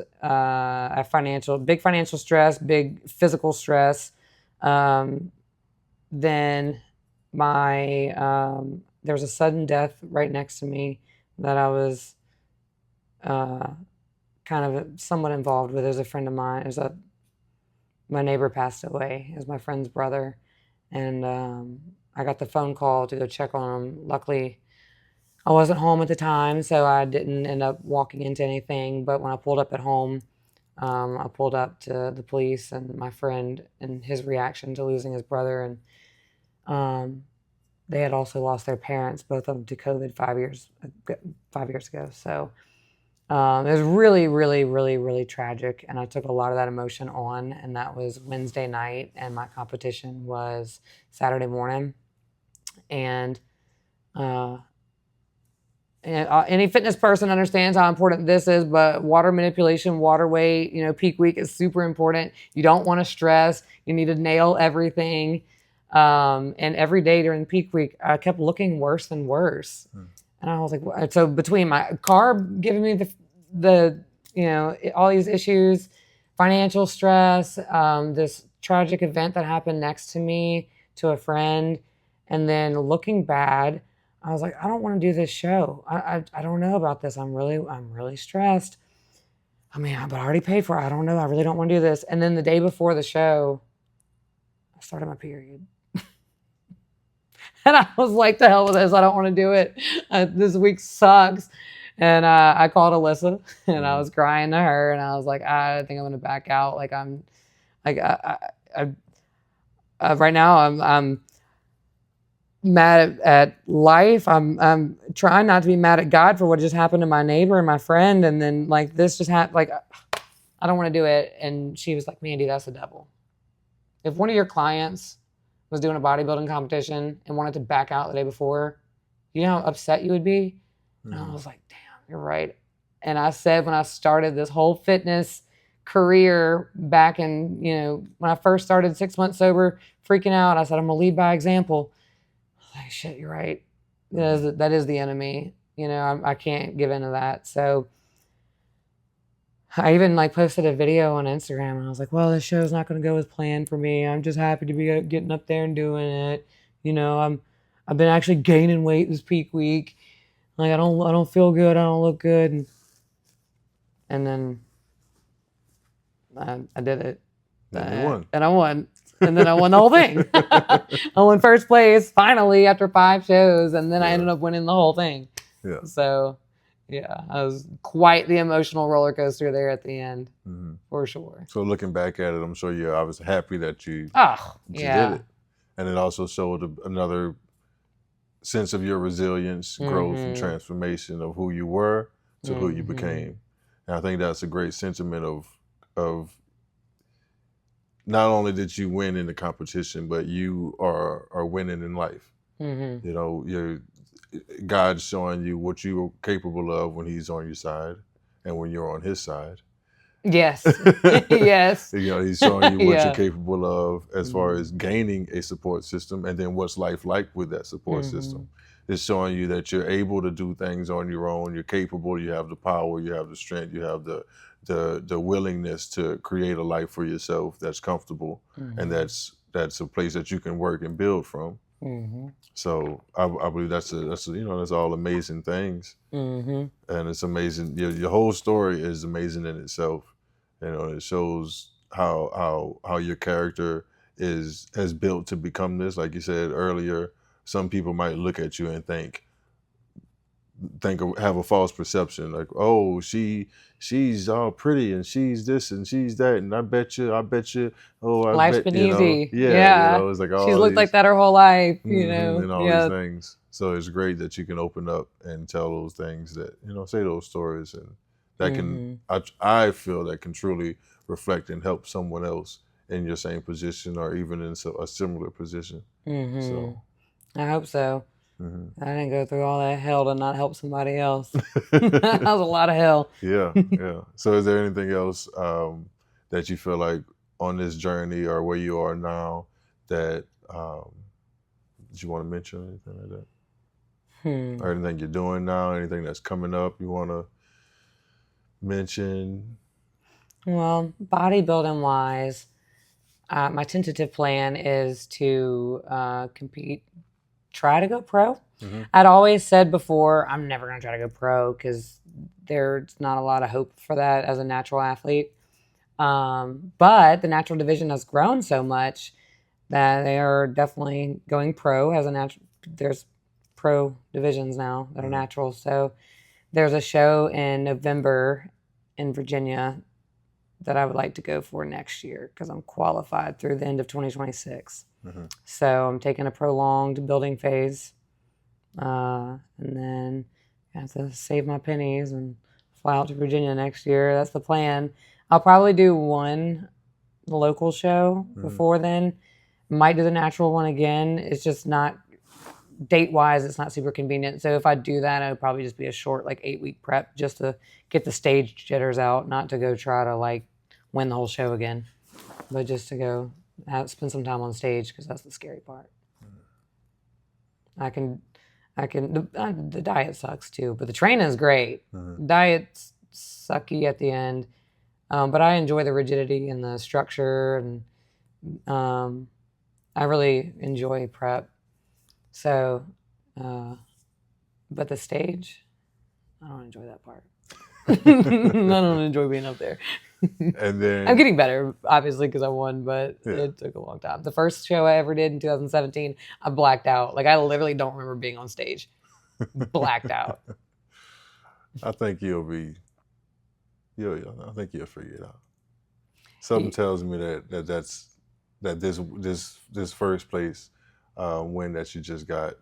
big financial stress, big physical stress. Then there was a sudden death right next to me that I was kind of somewhat involved with. It was a friend of mine. My neighbor passed away. It was my friend's brother. And I got the phone call to go check on him. Luckily, I wasn't home at the time, so I didn't end up walking into anything. But when I pulled up at home, I pulled up to the police and my friend and his reaction to losing his brother. And they had also lost their parents, both of them to COVID 5 years ago. So it was really, really, really, really tragic. And I took a lot of that emotion on. And that was Wednesday night. And my competition was Saturday morning. And any fitness person understands how important this is, but water manipulation, water weight, peak week is super important. You don't want to stress. You need to nail everything. And every day during peak week, I kept looking worse and worse. And I was like, so between my car giving me the all these issues, financial stress, this tragic event that happened next to me to a friend, and then looking bad, I was like, I don't want to do this show. I don't know about this. I'm really stressed. I mean, but I already paid for it. I don't know. I really don't want to do this. And then the day before the show, I started my period. And I was like, the hell with this. I don't want to do it. This week sucks. And I called Alyssa and I was crying to her. And I was like, I think I'm going to back out. Like right now I'm mad at life. I'm trying not to be mad at God for what just happened to my neighbor and my friend. And then like this just happened. Like, I don't want to do it. And she was like, Mandy, that's the devil. If one of your clients was doing a bodybuilding competition and wanted to back out the day before, you know how upset you would be? And I was like, damn, you're right. And I said when I started this whole fitness career back in, when I first started 6 months sober, freaking out, I said, I'm going to lead by example. I was like, shit, you're right. That is the enemy. I can't give into that. So I even posted a video on Instagram and I was like, well, this show's not going to go as planned for me. I'm just happy to be getting up there and doing it. I've been actually gaining weight this peak week. Like, I don't feel good. I don't look good. And then I did it. And you won. And I won. And then I won the whole thing. I won first place finally after 5 shows. And then I ended up winning the whole thing. Yeah. So, yeah, I was quite the emotional roller coaster there at the end, for sure. So looking back at it, I'm sure you're obviously happy that you did it. And it also showed another sense of your resilience, growth, and transformation of who you were to who you became. And I think that's a great sentiment of not only did you win in the competition, but you are winning in life. God's showing you what you're capable of when he's on your side and when you're on his side. Yes. Yes. He's showing you what you're capable of as far as gaining a support system, and then what's life like with that support system. It's showing you that you're able to do things on your own. You're capable. You have the power. You have the strength. You have the willingness to create a life for yourself that's comfortable, and that's a place that you can work and build from. So I believe that's all amazing things, and it's amazing. Your whole story is amazing in itself. It shows how your character has built to become this. Like you said earlier, some people might look at you and have a false perception, like, oh, she's all pretty and she's this and she's that, and I bet you, life's been easy. It's like she's looked like that her whole life, and all these things. So it's great that you can open up and tell those things, that say those stories, and that can I feel that can truly reflect and help someone else in your same position or even in a similar position. So I hope so. I didn't go through all that hell to not help somebody else. That was a lot of hell. Yeah. So is there anything else that you feel like on this journey or where you are now that you want to mention, anything like that? Or anything you're doing now, anything that's coming up you want to mention? Well, bodybuilding wise, My tentative plan is to compete, try to go pro. I'd always said before, I'm never going to try to go pro because there's not a lot of hope for that as a natural athlete. But the natural division has grown so much that they are definitely going pro as a natural. There's pro divisions now that are natural. So there's a show in November in Virginia that I would like to go for next year because I'm qualified through the end of 2026. So I'm taking a prolonged building phase. And then I have to save my pennies and fly out to Virginia next year. That's the plan. I'll probably do one local show before then. Might do the natural one again. It's just not, date-wise, it's not super convenient. So if I do that, it would probably just be a short, like 8-week prep just to get the stage jitters out, not to go try to like win the whole show again, but just to go spend some time on stage because that's the scary part. The diet sucks too, but the training is great. Diet's sucky at the end, but I enjoy the rigidity and the structure, and I really enjoy prep. So, but the stage, I don't enjoy that part. I don't enjoy being up there. And then I'm getting better, obviously, because I won, but it took a long time. The first show I ever did in 2017, I blacked out. Like, I literally don't remember being on stage. Blacked out. I think I think you'll figure it out. Something tells me that this first place win that you just got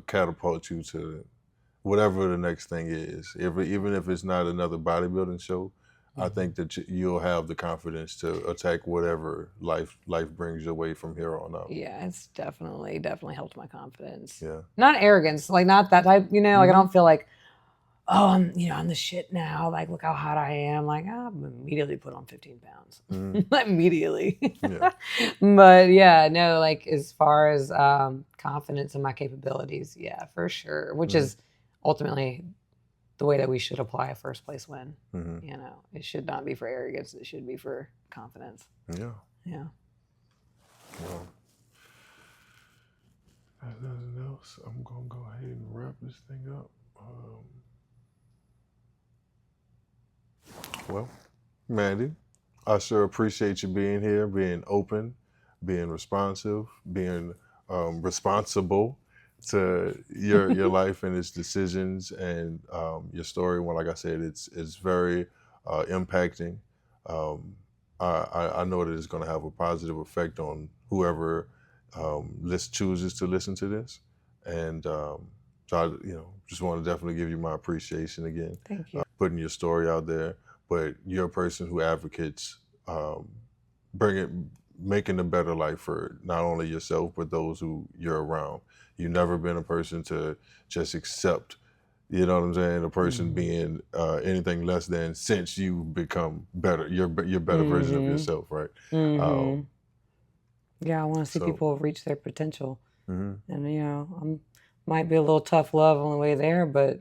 catapult you to whatever the next thing is. Even if it's not another bodybuilding show, I think that you'll have the confidence to attack whatever life brings your way from here on out. Yeah, it's definitely helped my confidence. Yeah. Not arrogance, like not that type, like I don't feel like, oh, I'm the shit now. Like, look how hot I am. Like, I'm immediately put on 15 pounds. Immediately. Yeah. But yeah, no, like as far as confidence in my capabilities, yeah, for sure. Which is ultimately the way that we should apply a first place win. It should not be for arrogance. It should be for confidence. Yeah. Yeah. Well, there's nothing else. I'm going to go ahead and wrap this thing up. Well, Mandy, I sure appreciate you being here, being open, being responsive, being responsible to your life and its decisions and your story. Well, like I said, it's very impacting. I know that it's going to have a positive effect on whoever chooses to listen to this, and so I, just want to definitely give you my appreciation again. Thank you. Putting your story out there, but you're a person who advocates making a better life for not only yourself but those who you're around. You've never been a person to just accept, you know what I'm saying, a person being anything less than since you've become better, your better version of yourself, right? Yeah, I want to see people reach their potential. And, I might be a little tough love on the way there, but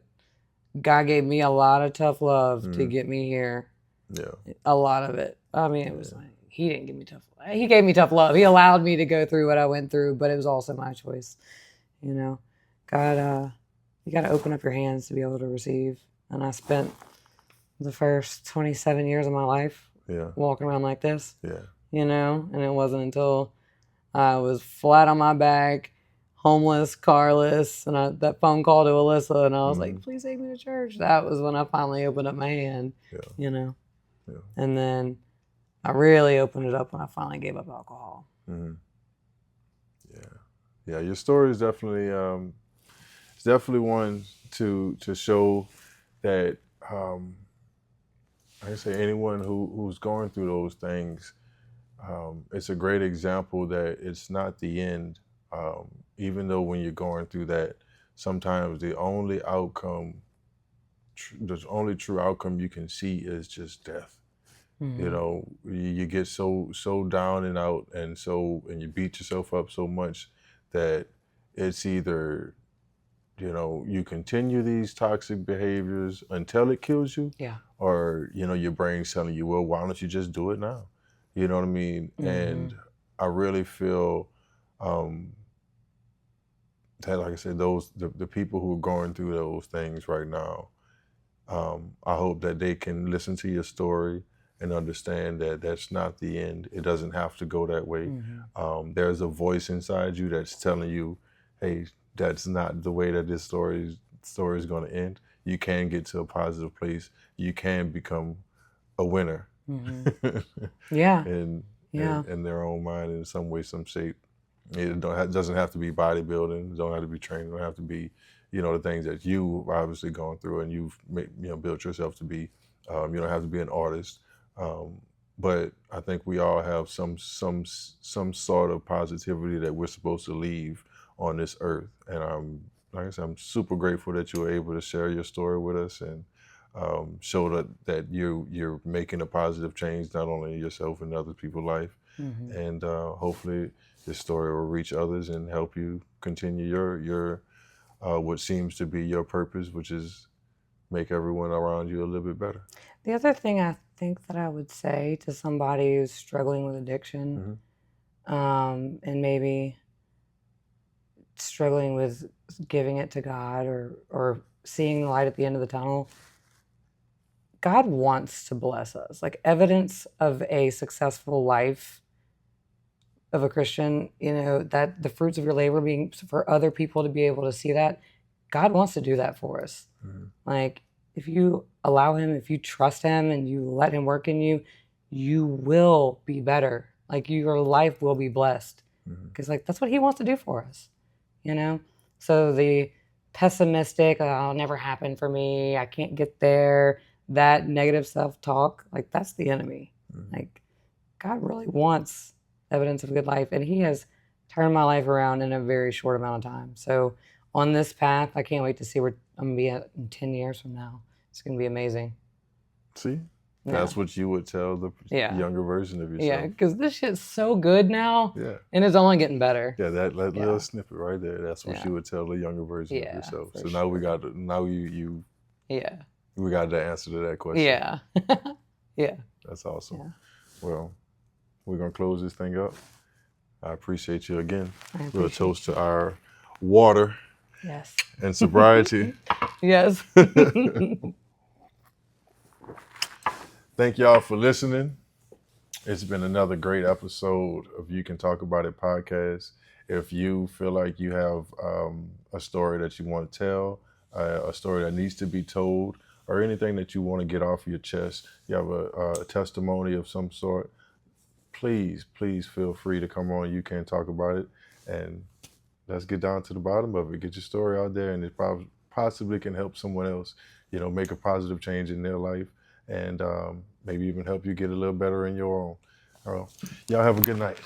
God gave me a lot of tough love to get me here. Yeah. A lot of it. I mean, it was like, he didn't give me tough love. He gave me tough love. He allowed me to go through what I went through, but it was also my choice. God, you got to open up your hands to be able to receive. And I spent the first 27 years of my life walking around like this. Yeah. And it wasn't until I was flat on my back, homeless, carless, and that phone call to Alyssa, and I was like, please take me to church. That was when I finally opened up my hand, Yeah. And then I really opened it up when I finally gave up alcohol. Yeah, your story is definitely it's definitely one to show that I say anyone who's going through those things, it's a great example that it's not the end. Even though when you're going through that, sometimes the only true outcome you can see is just death. You get so down and out, and you beat yourself up so much that it's either, you continue these toxic behaviors until it kills you, or your brain's telling you, well, why don't you just do it now? You know what I mean? And I really feel that, like I said, the people who are going through those things right now, I hope that they can listen to your story and understand that that's not the end. It doesn't have to go that way. There's a voice inside you that's telling you, hey, that's not the way that this story is going to end. You can get to a positive place. You can become a winner. Yeah. in Yeah. in their own mind in some way, some shape. It doesn't have to be bodybuilding. It don't have to be training. It don't have to be, the things that you've obviously gone through and you've built yourself to be. You don't have to be an artist, but I think we all have some sort of positivity that we're supposed to leave on this earth. And like I said, I'm super grateful that you were able to share your story with us and show that you're making a positive change not only in yourself and other people's life. And hopefully this story will reach others and help you continue your what seems to be your purpose, which is make everyone around you a little bit better. The other thing I think that I would say to somebody who's struggling with addiction, and maybe struggling with giving it to God or seeing the light at the end of the tunnel, God wants to bless us. Like evidence of a successful life of a Christian, that the fruits of your labor being for other people to be able to see that, God wants to do that for us. Like if you allow him, if you trust him and you let him work in you, you will be better. Like your life will be blessed because like that's what he wants to do for us, So the pessimistic, oh, it'll never happen for me, I can't get there, that negative self-talk, like that's the enemy. Like God really wants evidence of a good life, and he has turned my life around in a very short amount of time. So on this path, I can't wait to see where I'm gonna be at in 10 years from now. It's gonna be amazing. See, that's what you would tell the younger version of yourself. Yeah, because this shit's so good now. Yeah, and it's only getting better. Yeah, that little snippet right there. That's what you would tell the younger version of yourself. So now we got you. Yeah. We got the answer to that question. Yeah. Yeah. That's awesome. Yeah. Well, we're going to close this thing up. I appreciate you again. We'll toast to our water. Yes. And sobriety. Yes. Thank y'all for listening. It's been another great episode of You Can Talk About It podcast. If you feel like you have a story that you want to tell, a story that needs to be told, or anything that you want to get off your chest, you have a testimony of some sort, please feel free to come on. You Can Talk About It, and let's get down to the bottom of it. Get your story out there, and it possibly can help someone else, make a positive change in their life, and maybe even help you get a little better in your own. All right. Y'all have a good night.